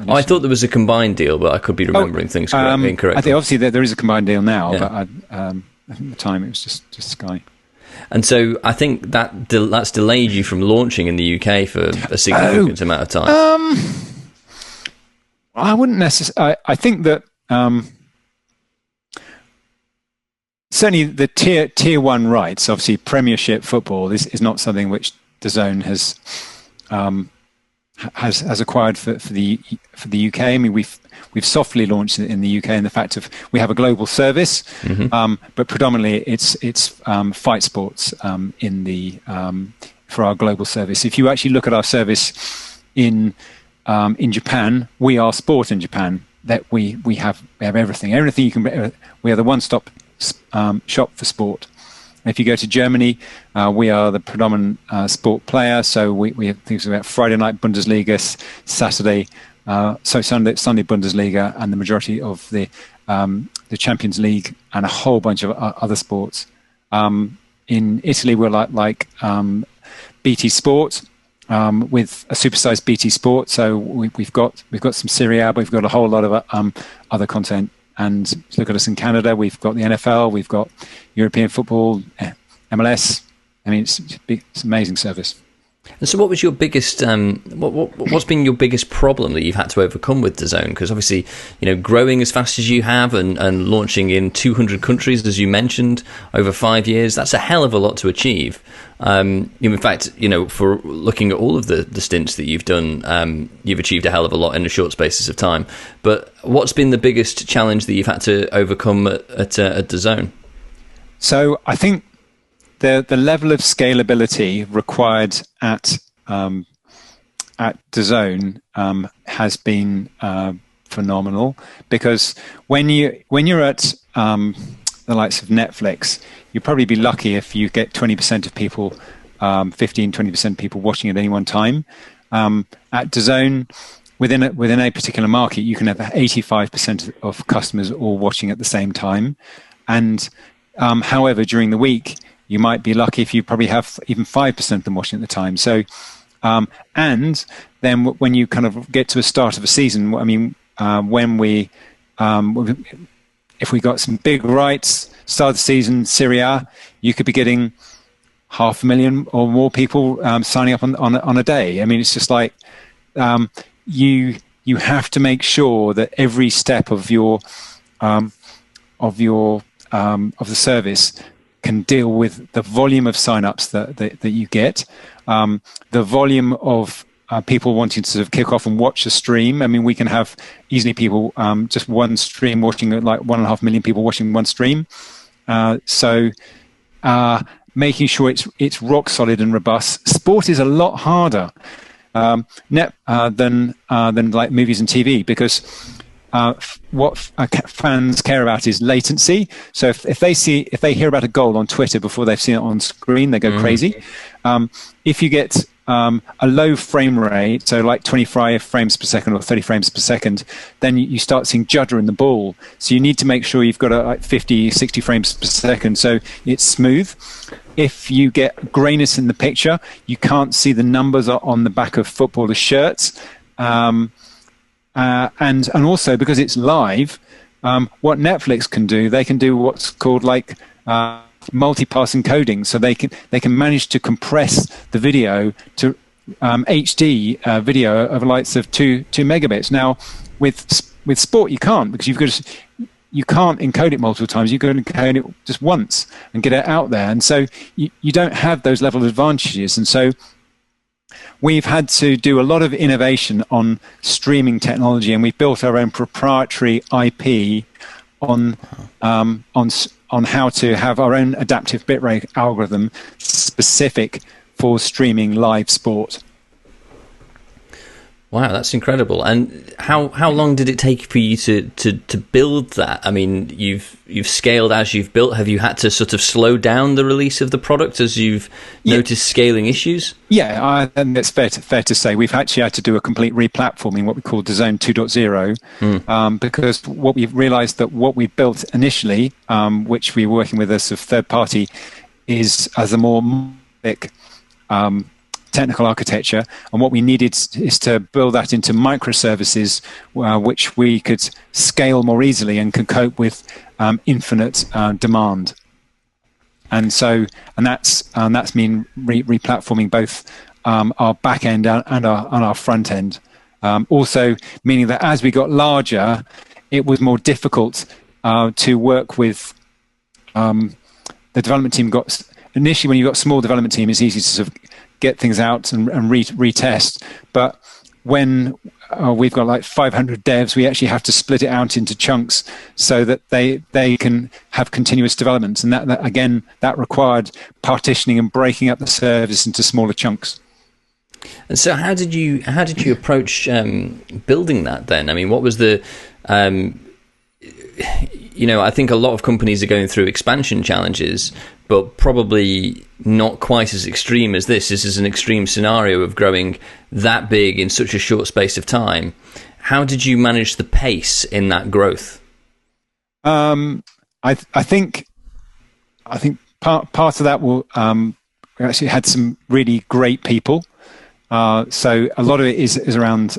I thought there was a combined deal, but I could be remembering things incorrectly. I think obviously there is a combined deal now, yeah. But I think at the time it was just Sky. And so I think that's delayed you from launching in the UK for a significant amount of time. I wouldn't necessarily. I think that certainly the tier one rights, obviously Premiership football, is not something which DAZN has acquired for the UK. I mean, we've softly launched it in the UK in the fact of we have a global service, but predominantly it's fight sports in the for our global service. If you actually look at our service in Japan, we are sport in Japan. That we have everything you can. We are the one-stop shop for sport. If you go to Germany, we are the predominant sport player. So we have things about Friday night Bundesliga, Sunday Bundesliga, and the majority of the Champions League and a whole bunch of other sports. In Italy, we're like BT Sport with a supersized BT Sport. So we've got some Serie A, but we've got a whole lot of other content. And look at us in Canada. We've got the NFL. We've got European football, MLS. I mean, it's an amazing service. And so, what was your biggest? What's been your biggest problem that you've had to overcome with DAZN? Because obviously, growing as fast as you have and launching in 200 countries, as you mentioned, over 5 years, that's a hell of a lot to achieve. In fact, for looking at all of the stints that you've done, you've achieved a hell of a lot in a short spaces of time. But what's been the biggest challenge that you've had to overcome at DAZN? So I think the level of scalability required at DAZN has been phenomenal, because when you're at the likes of Netflix, you'd probably be lucky if you get 20% of people, 20% of people watching at any one time. At DAZN, within a particular market, you can have 85% of customers all watching at the same time. And however, during the week, you might be lucky if you probably have even 5% of them watching at the time. So, and then when you kind of get to a start of a season, I mean, if we got some big rights, start of the season, Serie A, you could be getting 500,000 or more people signing up on a day. I mean, it's just like you have to make sure that every step of the service can deal with the volume of signups that you get, the volume of people wanting to sort of kick off and watch a stream. I mean, we can have easily people just one stream watching, like 1.5 million people watching one stream. So making sure it's rock solid and robust. Sport is a lot harder than like movies and TV, because what fans care about is latency. So if they hear about a goal on Twitter before they've seen it on screen, they go crazy. If you get a low frame rate, so like 25 frames per second or 30 frames per second, then you start seeing judder in the ball. So you need to make sure you've got like 50, 60 frames per second, so it's smooth. If you get grayness in the picture, you can't see the numbers on the back of footballers' shirts. And also because it's live, what Netflix can do, they can do what's called like multi-pass encoding, so they can manage to compress the video to HD video of lights of 2 megabits. Now, with sport, you can't, because you can't encode it multiple times. You've got to encode it just once and get it out there, and so you don't have those level of advantages. And so we've had to do a lot of innovation on streaming technology, and we've built our own proprietary IP on how to have our own adaptive bitrate algorithm specific for streaming live sport. Wow, that's incredible. And how long did it take for you to build that? I mean, you've scaled as you've built. Have you had to sort of slow down the release of the product as you've noticed scaling issues? Yeah, and it's fair to say we've actually had to do a complete replatforming, what we call DAZN 2.0, because what we've realized that what we built initially, which we were working with as a third party, is as a more technical architecture, and what we needed is to build that into microservices, which we could scale more easily and could cope with infinite demand. And that's mean replatforming both our back end and our front end. Also meaning that as we got larger, it was more difficult to work with the development team. Initially, when you've got a small development team, it's easy to sort of get things out and retest. But when we've got like 500 devs, we actually have to split it out into chunks so that they can have continuous development. And that again, that required partitioning and breaking up the service into smaller chunks. And so how did you approach building that then? I mean, what was the... I think a lot of companies are going through expansion challenges, but probably not quite as extreme as this. This is an extreme scenario of growing that big in such a short space of time. How did you manage the pace in that growth? I think part of that will we actually had some really great people. So a lot of it is around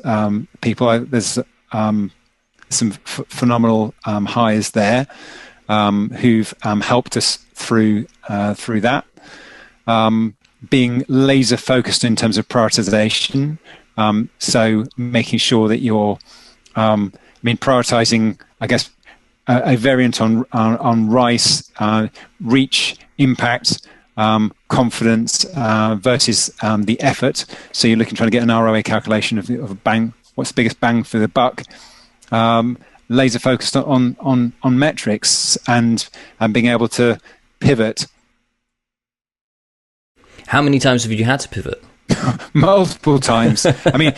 people. There's some phenomenal hires there who've helped us through that. Being laser focused in terms of prioritization, so making sure that you're prioritizing, I guess, a variant on RICE, reach, impact, confidence versus the effort. So you're trying to get an ROA calculation of a bang. What's the biggest bang for the buck? Laser focused on metrics and being able to pivot. How many times have you had to pivot? Multiple times. I mean,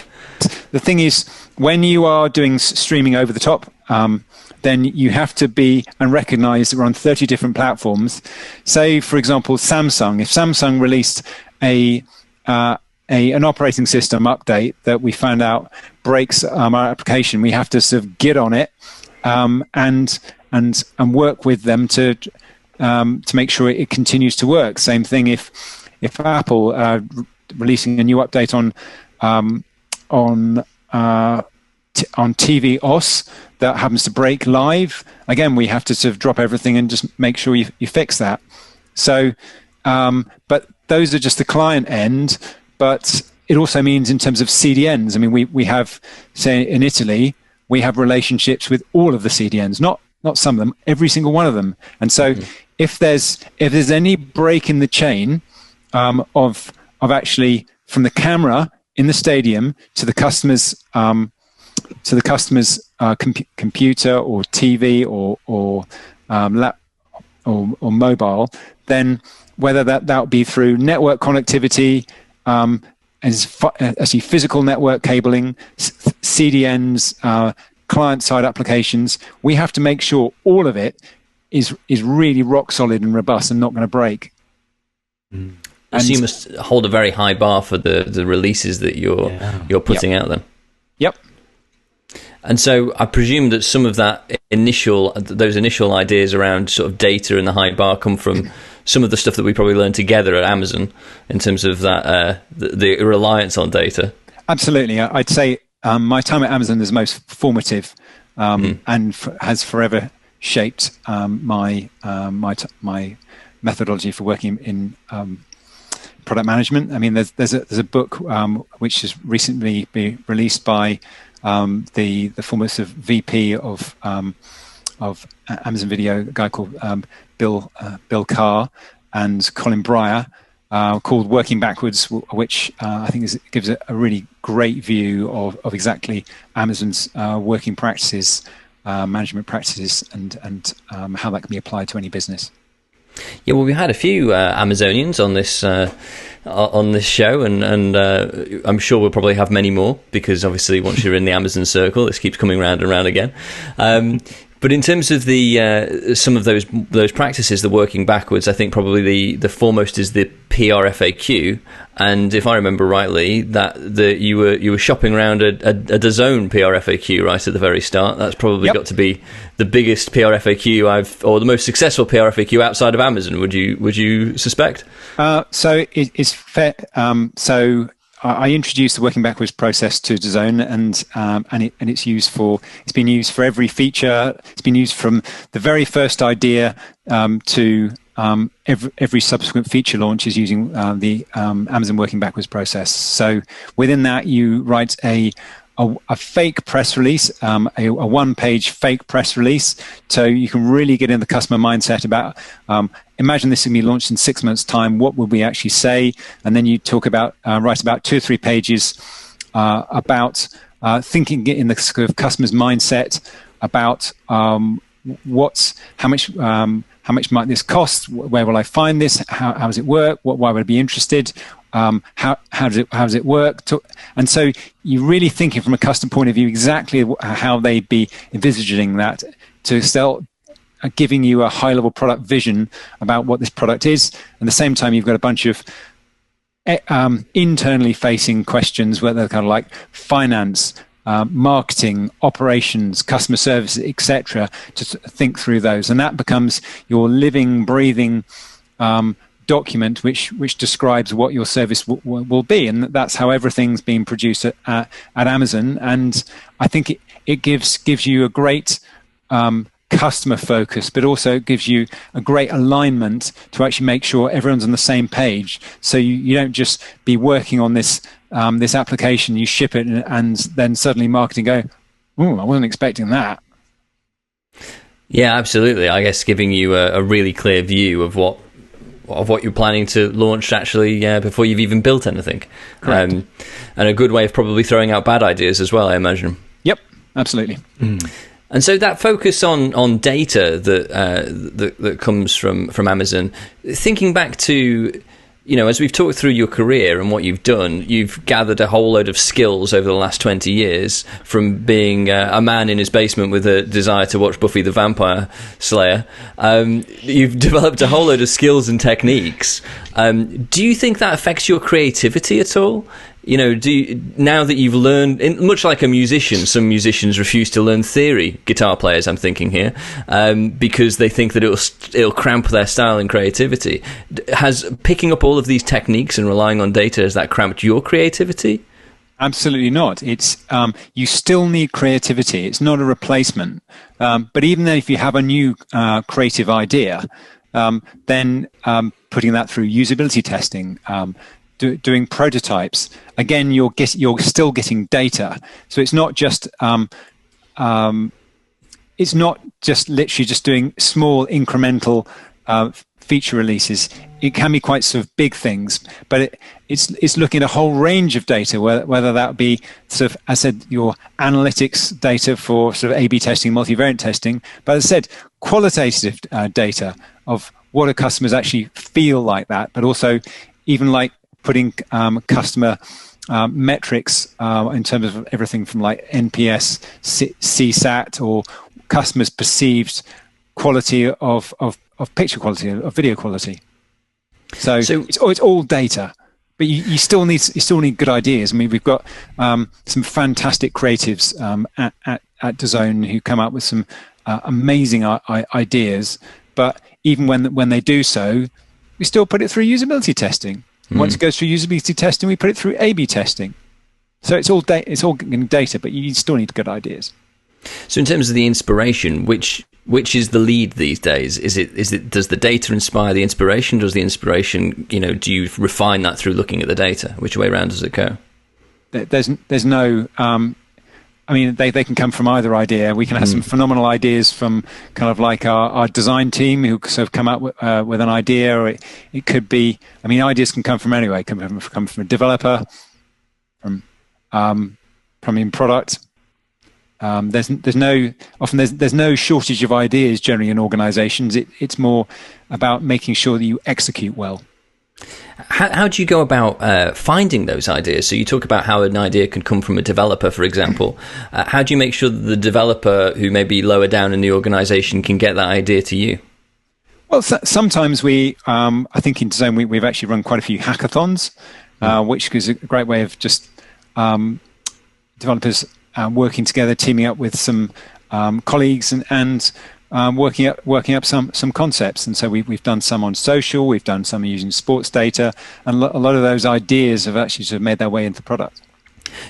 the thing is, when you are doing streaming over the top, then you have to be and recognize that we're on 30 different platforms. Say, for example, Samsung. If Samsung released an operating system update that we found out breaks our application, we have to sort of get on it and work with them to make sure it continues to work. Same thing if Apple releasing a new update on TV OS that happens to break live, again we have to sort of drop everything and just make sure you fix that. So, but those are just the client end. But it also means in terms of CDNs. I mean, we have, say, in Italy, we have relationships with all of the CDNs, not some of them, every single one of them. And so, if there's any break in the chain of actually from the camera in the stadium to the customer's computer or TV or mobile, then whether that would be through network connectivity, actually physical network cabling, CDNs, client-side applications. We have to make sure all of it is really rock solid and robust and not going to break. And so you must hold a very high bar for the releases that you're putting out then. Yep. And so I presume that some of those initial ideas around sort of data and the high bar come from some of the stuff that we probably learned together at Amazon in terms of that the reliance on data. Absolutely. I'd say my time at Amazon is most formative and has forever shaped my methodology for working in product management. I mean, there's a book which has recently been released by the former sort of VP of Amazon Video, a guy called Bill Carr and Colin Breyer, called Working Backwards, which I think gives a really great view of exactly Amazon's working practices, management practices, and how that can be applied to any business. Yeah, well, we had a few Amazonians on this show, and I'm sure we'll probably have many more, because obviously once you're in the Amazon circle, this keeps coming round and round again. But in terms of the some of those practices, the working backwards, I think probably the foremost is the PRFAQ. And if I remember rightly, you were shopping around a DAZN PRFAQ right at the very start. That's probably got to be the biggest PRFAQ or the most successful PRFAQ outside of Amazon. Would you suspect? So it's fair. So I introduced the working backwards process to DAZN, and it's been used for every feature. It's been used from the very first idea to every subsequent feature launch is using the Amazon working backwards process. So within that, you write a fake press release, a one-page fake press release, so you can really get in the customer mindset about, imagine this will be launched in 6 months' time, what would we actually say? And then you talk about, write about 2 or 3 pages about thinking in the sort of customer's mindset about how much might this cost? Where will I find this? How does it work? Why would I be interested? How does it work? And so you're really thinking from a customer point of view exactly how they'd be envisaging that to sell, giving you a high-level product vision about what this product is. At the same time, you've got a bunch of internally facing questions, where they're kind of like finance, marketing, operations, customer service, etc., to think through those. And that becomes your living, breathing document which describes what your service will be. And that's how everything's being produced at Amazon. And I think it gives you a great customer focus, but also gives you a great alignment to actually make sure everyone's on the same page. So you don't just be working on this application, you ship it, and then suddenly marketing go, "Ooh, I wasn't expecting that." Yeah, absolutely. I guess giving you a really clear view of what you're planning to launch actually before you've even built anything. Correct. And a good way of probably throwing out bad ideas as well, I imagine. Yep, absolutely. And so that focus on data that comes from Amazon, thinking back to, as we've talked through your career and what you've done, you've gathered a whole load of skills over the last 20 years from being a man in his basement with a desire to watch Buffy the Vampire Slayer. You've developed a whole load of skills and techniques. Do you think that affects your creativity at all? Now that you've learned, much like a musician, some musicians refuse to learn theory, guitar players I'm thinking here, because they think that it'll cramp their style and creativity. Has picking up all of these techniques and relying on data, has that cramped your creativity? Absolutely not. It's you still need creativity. It's not a replacement. But even if you have a new creative idea, then putting that through usability testing, doing prototypes, again, you're still getting data. So it's not just literally just doing small incremental feature releases. It can be quite sort of big things, but it's looking at a whole range of data, whether that be sort of, as I said, your analytics data for sort of A/B testing, multivariate testing, but as I said, qualitative data of what do customers actually feel like that, but also even like putting customer metrics in terms of everything from like NPS, CSAT, or customers' perceived quality of picture quality, of video quality. So it's all data, but you still need good ideas. I mean, we've got some fantastic creatives at DAZN who come up with some amazing ideas. But even when they do so, we still put it through usability testing. Once it goes through usability testing, we put it through A/B testing. So it's all data, but you still need good ideas. So in terms of the inspiration, which is the lead these days? Is it does the data inspire the inspiration? Does the inspiration, do you refine that through looking at the data? Which way around does it go? There's no. I mean, they can come from either idea. We can have some phenomenal ideas from kind of like our design team who sort of come up with an idea, or it could be. I mean, ideas can come from anywhere. It can come from a developer, from in product. There's no shortage of ideas generally in organizations. It's more about making sure that you execute well. How do you go about finding those ideas? So you talk about how an idea can come from a developer, for example. How do you make sure that the developer who may be lower down in the organization can get that idea to you? Well, sometimes I think in DAZN we've actually run quite a few hackathons, which is a great way of just developers working together, teaming up with some colleagues and working up some concepts. And so we've done some on social, we've done some using sports data, and a lot of those ideas have actually sort of made their way into the product.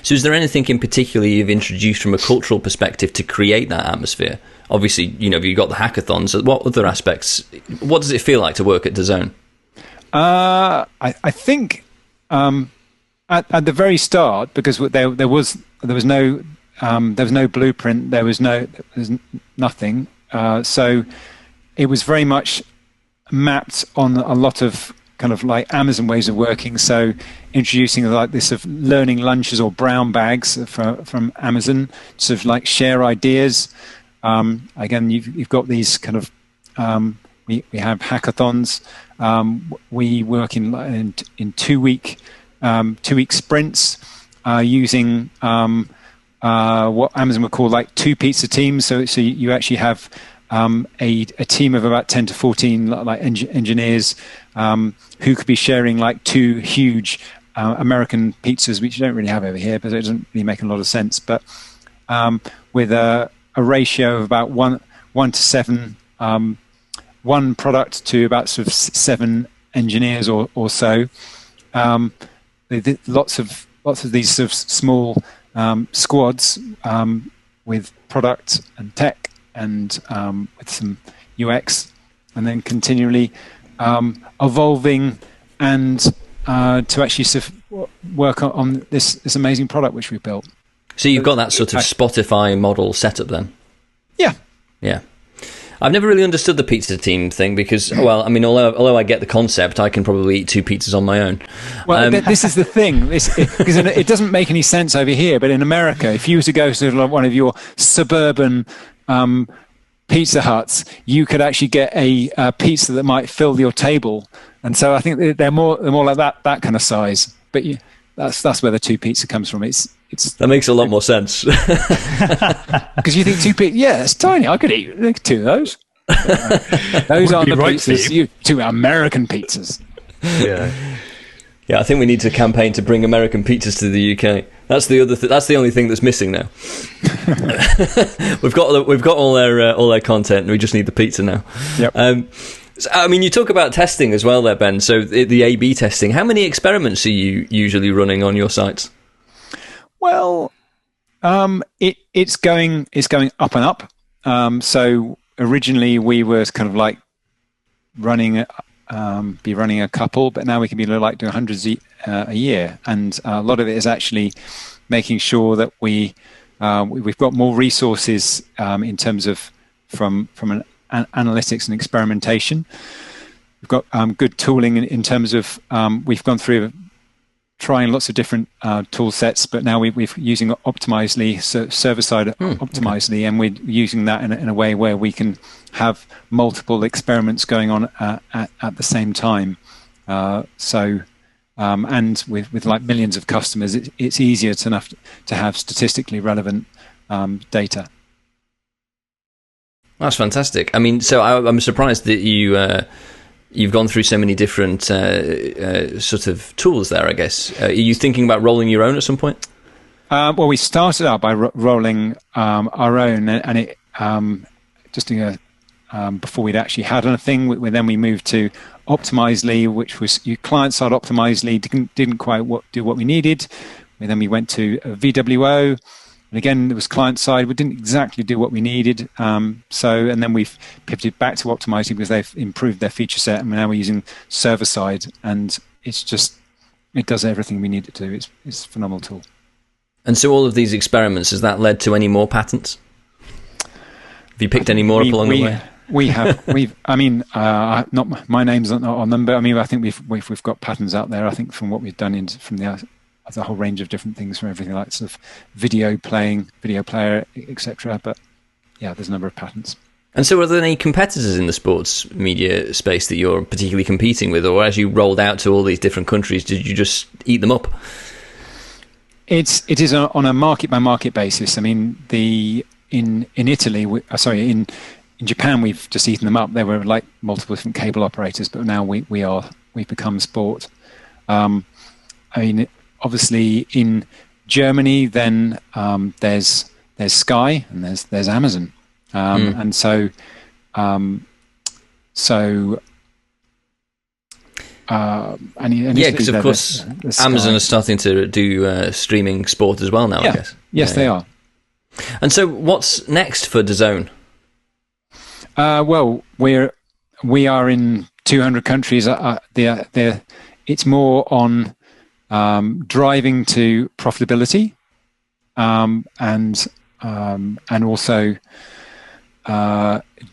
So is there anything in particular you've introduced from a cultural perspective to create that atmosphere? Obviously, you've got the hackathons. What other aspects? What does it feel like to work at DAZN? I think at the very start, because there was no blueprint, there's nothing. So it was very much mapped on a lot of kind of like Amazon ways of working. So introducing like this of learning lunches or brown bags from Amazon, sort of like share ideas. Again, you've got these kind of we have hackathons. We work in 2 week sprints using what Amazon would call like 2 pizza teams. So you actually have a team of about 10 to 14 like engineers who could be sharing like 2 huge American pizzas, which you don't really have over here, but it doesn't really make a lot of sense. But with a ratio of about 1 to 7, one product to about sort of 7 engineers or so. Lots of these sort of small squads with product and tech and with some UX, and then continually evolving and to actually sort of work on this amazing product which we built. So you've got that sort of Spotify model set up then? Yeah. I've never really understood the pizza team thing because, well, I mean, although I get the concept, I can probably eat 2 pizzas on my own. Well, this is the thing, because it doesn't make any sense over here, but in America, if you were to go to one of your suburban Pizza Huts, you could actually get a pizza that might fill your table. And so I think they're more like that kind of size. But that's where the 2 pizza comes from. That makes a lot more sense. Because you think 2 pizza, yeah, it's tiny. I could eat 2 of those. Those aren't the pizzas. 2 American pizzas. Yeah. I think we need to campaign to bring American pizzas to the UK. That's the other. That's the only thing that's missing now. We've got all their content. We just need the pizza now. Yep. I mean, you talk about testing as well there, Ben. So the A/B testing. How many experiments are you usually running on your sites? Well, it's going up and up. So originally we were kind of like running a couple, but now we can be like doing hundreds a year, and a lot of it is actually making sure that we've got more resources in terms of from an analytics and experimentation. We've got good tooling in terms of we've gone through trying lots of different tool sets, but now we're using Optimizely, so server-side Optimizely, and we're using that in a way where we can have multiple experiments going on at the same time. And with like millions of customers, it's easier enough to have statistically relevant data. That's fantastic. I mean, so I'm surprised that you've gone through so many different sort of tools there, I guess. Are you thinking about rolling your own at some point? Well, we started out by rolling our own, and it just doing before we'd actually had anything. Then we moved to Optimizely, which was client-side Optimizely, didn't quite do what we needed. And then we went to VWO, and again, it was client-side. We didn't exactly do what we needed. And then we've pivoted back to Optimizely because they've improved their feature set, and now we're using server-side, and it does everything we need it to. It's a phenomenal tool. And so all of these experiments, has that led to any more patents? Have you picked any more up along the way? Not my name's not on them, but I mean, I think we've got patents out there. I think from what we've done from the whole range of different things, from everything like sort of video player, etc. But yeah, there's a number of patents. And so, are there any competitors in the sports media space that you're particularly competing with, or as you rolled out to all these different countries, did you just eat them up? It is on a market by market basis. I mean, in Italy, in Japan, we've just eaten them up. There were like multiple different cable operators, but now we've become sport. I mean, obviously in Germany, then there's Sky and there's Amazon, and so because of course Amazon is starting to do streaming sport as well now. Yeah. I guess. Yes, they are. And so, what's next for DAZN? Well, we are in 200 countries. It's more on driving to profitability, and also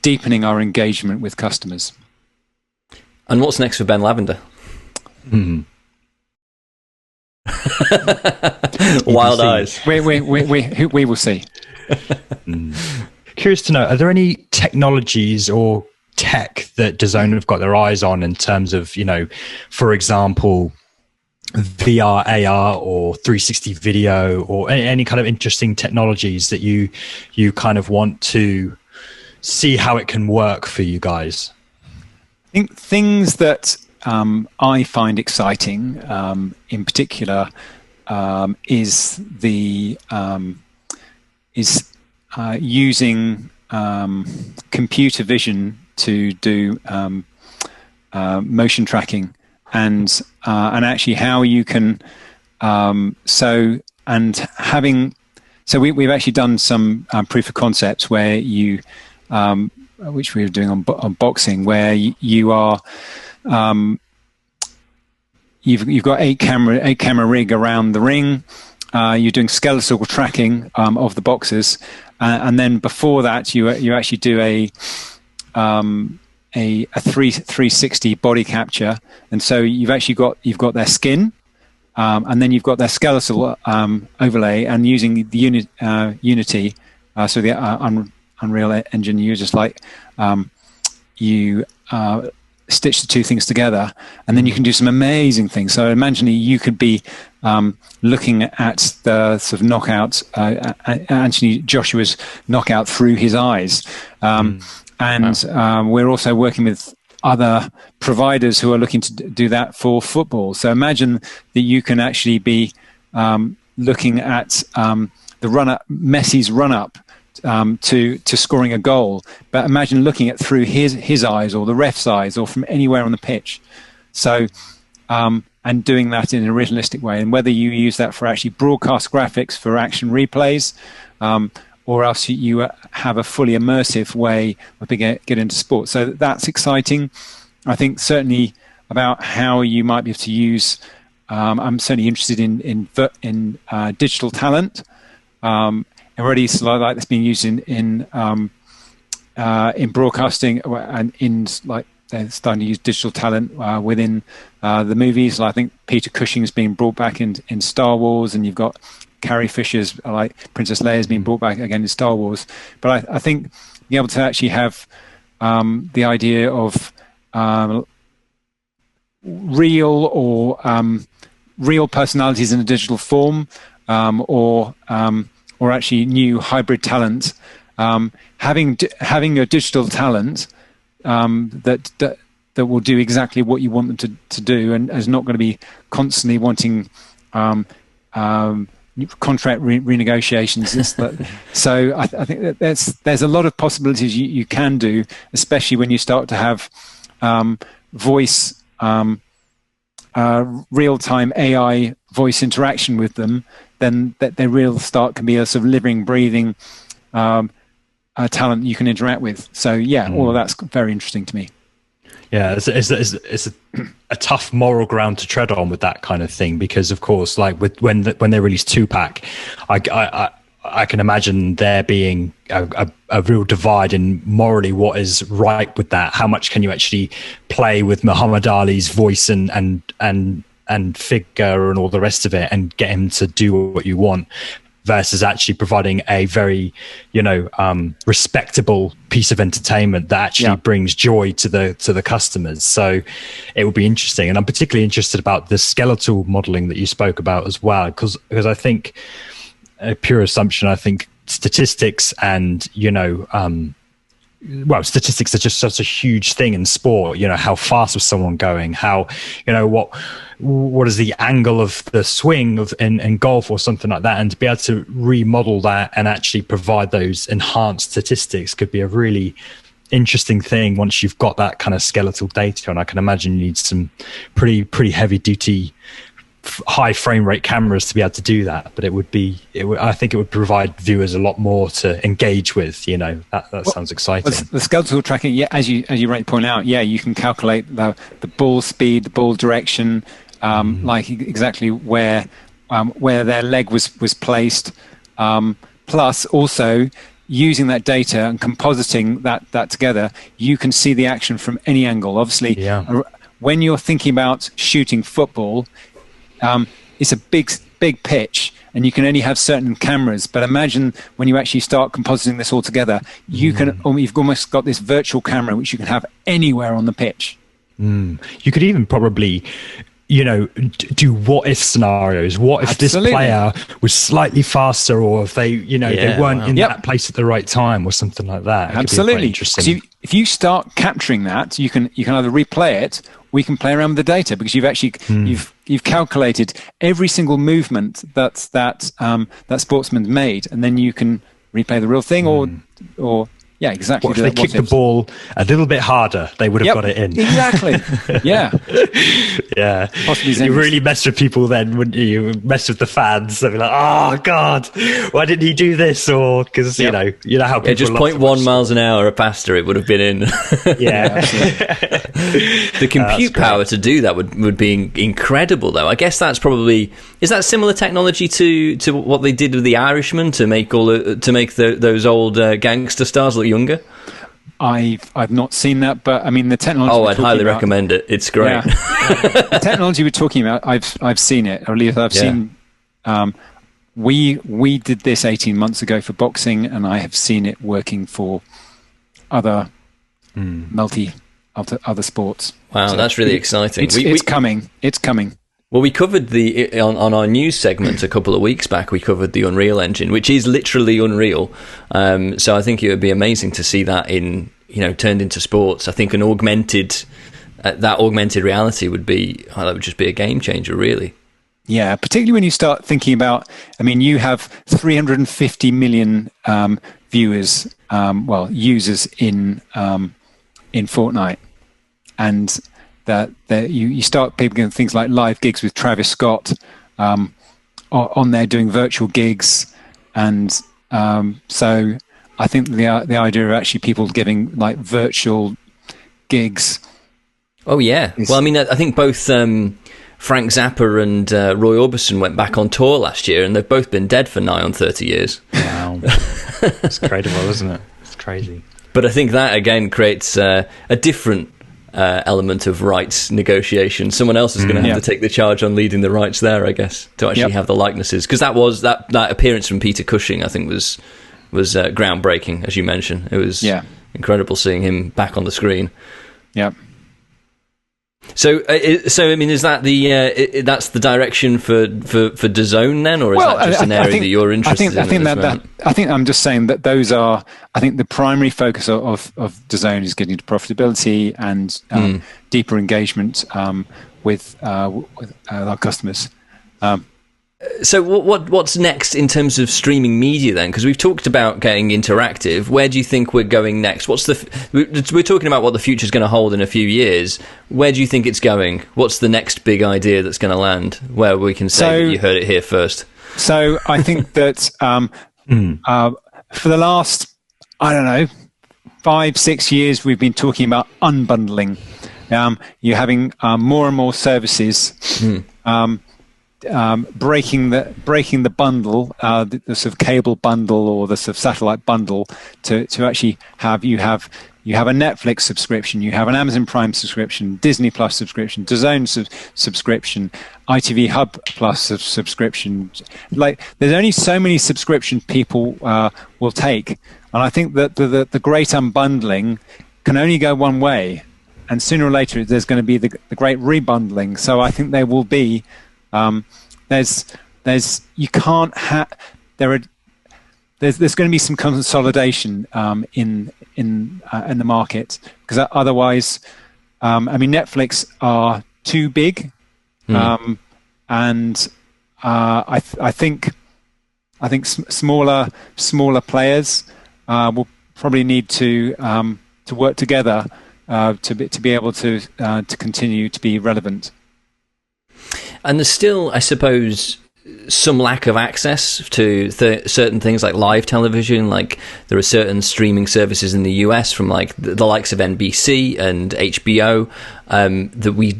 deepening our engagement with customers. And what's next for Ben Lavender? Wild eyes. We will see. Curious to know, are there any technologies or tech that DAZN have got their eyes on in terms of, for example, VR, AR, or 360 video, or any kind of interesting technologies that you kind of want to see how it can work for you guys? I think things that I find exciting, in particular, is using computer vision to do motion tracking, and actually how you can we've actually done some proof of concepts where you which we were doing on boxing, where you are you've got eight camera rig around the ring. You're doing skeletal tracking of the boxers, and then before that, you actually do a 360 body capture, and so you've got their skin, and then you've got their skeletal overlay, and using the Unity, so the Unreal Engine, you just stitch the two things together, and then you can do some amazing things. So imagine you could be looking at the sort of knockout, Anthony Joshua's knockout through his eyes. We're also working with other providers who are looking to do that for football. So imagine that you can actually be looking at Messi's run-up to scoring a goal, but imagine looking at through his eyes, or the ref's eyes, or from anywhere on the pitch. So and doing that in a realistic way, and whether you use that for actually broadcast graphics for action replays, or else you have a fully immersive way of get into sport. So that's exciting. I think certainly about how you might be able to use. I'm certainly interested in digital talent. Already, like that's being used in broadcasting and in they're starting to use digital talent within the movies. I think Peter Cushing's being brought back in Star Wars, and you've got Carrie Fisher's like Princess Leia's being brought back again in Star Wars. But I think being able to actually have the idea of real personalities in a digital form, or actually new hybrid talent, having a digital talent that will do exactly what you want them to do, and is not going to be constantly wanting contract renegotiations. So I think that there's a lot of possibilities you can do, especially when you start to have voice. Real-time AI voice interaction with them, then that their real start can be a sort of living, breathing talent you can interact with. So all of that's very interesting to me. Yeah, it's a tough moral ground to tread on with that kind of thing, because of course, like when they released Tupac, I can imagine there being a real divide in morally what is right with that. How much can you actually play with Muhammad Ali's voice and figure and all the rest of it and get him to do what you want, versus actually providing a very, respectable piece of entertainment that actually brings joy to the customers. So it will be interesting. And I'm particularly interested about the skeletal modeling that you spoke about as well, because I think, a pure assumption, I think statistics and statistics are just such a huge thing in sport. How fast was someone going, how what is the angle of the swing in golf or something like that, and to be able to remodel that and actually provide those enhanced statistics could be a really interesting thing once you've got that kind of skeletal data. And I can imagine you need some pretty heavy duty high frame rate cameras to be able to do that, but I think it would provide viewers a lot more to engage with. That sounds exciting. The skeletal tracking, as you rightly point out, you can calculate the ball speed, the ball direction, like exactly where their leg was placed, plus also using that data and compositing that together, you can see the action from any angle. Obviously, when you're thinking about shooting football, it's a big pitch, and you can only have certain cameras. But imagine when you actually start compositing this all together, you've almost got this virtual camera which you can have anywhere on the pitch. You could even probably, do what if scenarios. What if this player was slightly faster, or if they weren't in that place at the right time, or something like that? Absolutely. Interesting. If you start capturing that, you can either replay it, or you can play around with the data, because you've actually you've calculated every single movement that sportsman's made, and then you can replay the real thing, or exactly. What if they kicked the ball a little bit harder? They would have got it in. Exactly. Yeah. Yeah. Possibly you really mess with people then, wouldn't you? You mess with the fans. They'd be like, "Oh God, why didn't he do this?" Or because you know how people just 0.1 miles an hour faster, it would have been in. Yeah. The compute power to do that would be incredible, though. I guess that's probably, is that similar technology to what they did with the Irishman to make those old gangster stars look younger? I've not seen that, but I mean the technology. Oh, I'd highly recommend it. It's great. Yeah. The technology we're talking about, I've seen it, or at least I've seen. We did this 18 months ago for boxing, and I have seen it working for other other sports. Wow, so that's really exciting. It's coming. It's coming. Well, we covered on our news segment a couple of weeks back. We covered the Unreal Engine, which is literally Unreal. So I think it would be amazing to see that turned into sports. I think an augmented reality would just be a game changer, really. Yeah, particularly when you start thinking about. I mean, you have 350 million viewers, users in Fortnite, and that you start people getting things like live gigs with Travis Scott on there doing virtual gigs, and so I think the idea of actually people giving like virtual gigs. Oh yeah, well I mean I think both Frank Zappa and Roy Orbison went back on tour last year, and they've both been dead for nigh on 30 years. Wow, it's incredible, isn't it? It's crazy. But I think that again creates a different element of rights negotiation. Someone else is going to have to take the charge on leading the rights there, I guess, to actually have the likenesses. Because that appearance from Peter Cushing, I think, was groundbreaking, as you mentioned. It was incredible seeing him back on the screen. Yeah. So I mean, is that that's the direction for DAZN then, or is that just an area that you're interested in? I think I'm just saying that those are. I think the primary focus of DAZN is getting to profitability and deeper engagement with our customers. So what's next in terms of streaming media then? Because we've talked about getting interactive. Where do you think we're going next? We're talking about what the future's going to hold in a few years. Where do you think it's going? What's the next big idea that's going to land where we can say that you heard it here first? So I think that for the last, 5-6 years, we've been talking about unbundling. You're having more and more services breaking the bundle, the sort of cable bundle or the sort of satellite bundle, to actually have you have a Netflix subscription, you have an Amazon Prime subscription, Disney Plus subscription, DAZN subscription, ITV Hub Plus subscription. Like, there's only so many subscriptions people will take, and I think that the great unbundling can only go one way, and sooner or later there's going to be the great rebundling. So I think there will be. There's going to be some consolidation in the market, because otherwise, Netflix are too big, and I think smaller players will probably need to work together to be able to continue to be relevant. And there's still, I suppose, some lack of access to certain things like live television. Like, there are certain streaming services in the US from like the likes of NBC and HBO that we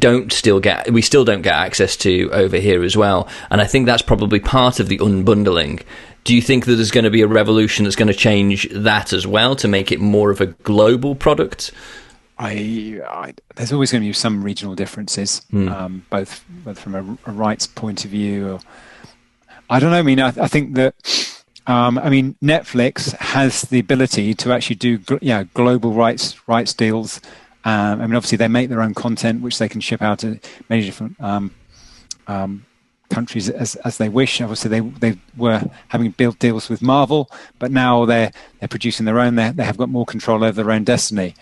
still don't get access to over here as well. And I think that's probably part of the unbundling. Do you think that there's going to be a revolution that's going to change that as well to make it more of a global product? There's always going to be some regional differences, both from a rights point of view. Or, I don't know. I think that Netflix has the ability to actually do global rights deals. Obviously they make their own content, which they can ship out to many different countries as they wish. Obviously they were having built deals with Marvel, but now they're producing their own. They have got more control over their own destiny.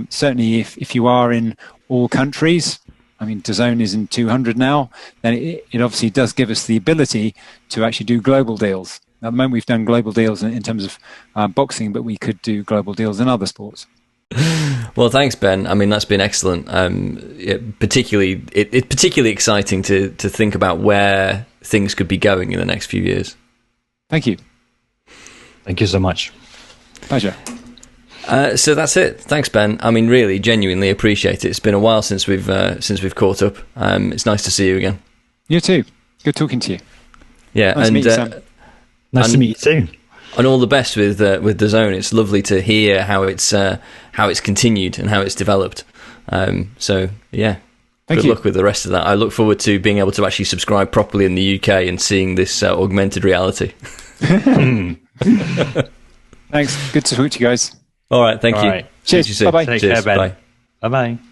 Certainly, if you are in all countries, DAZN is in 200 now, then it obviously does give us the ability to actually do global deals. At the moment, we've done global deals in terms of boxing, but we could do global deals in other sports. Well, thanks, Ben. That's been excellent. It's particularly exciting to think about where things could be going in the next few years. Thank you. Thank you so much. Pleasure. So that's it. Thanks, Ben. Really, genuinely appreciate it. It's been a while since we've caught up. It's nice to see you again. You too. Good talking to you. Yeah, nice to meet you, Sam. Nice to meet you too. And all the best with DAZN. It's lovely to hear how it's continued and how it's developed. So yeah, good luck with the rest of that. I look forward to being able to actually subscribe properly in the UK and seeing this augmented reality. Thanks. Good to talk to you guys. All right, thank you. Right. Cheers. Bye-bye. Take care, Ben. Bye. Bye-bye.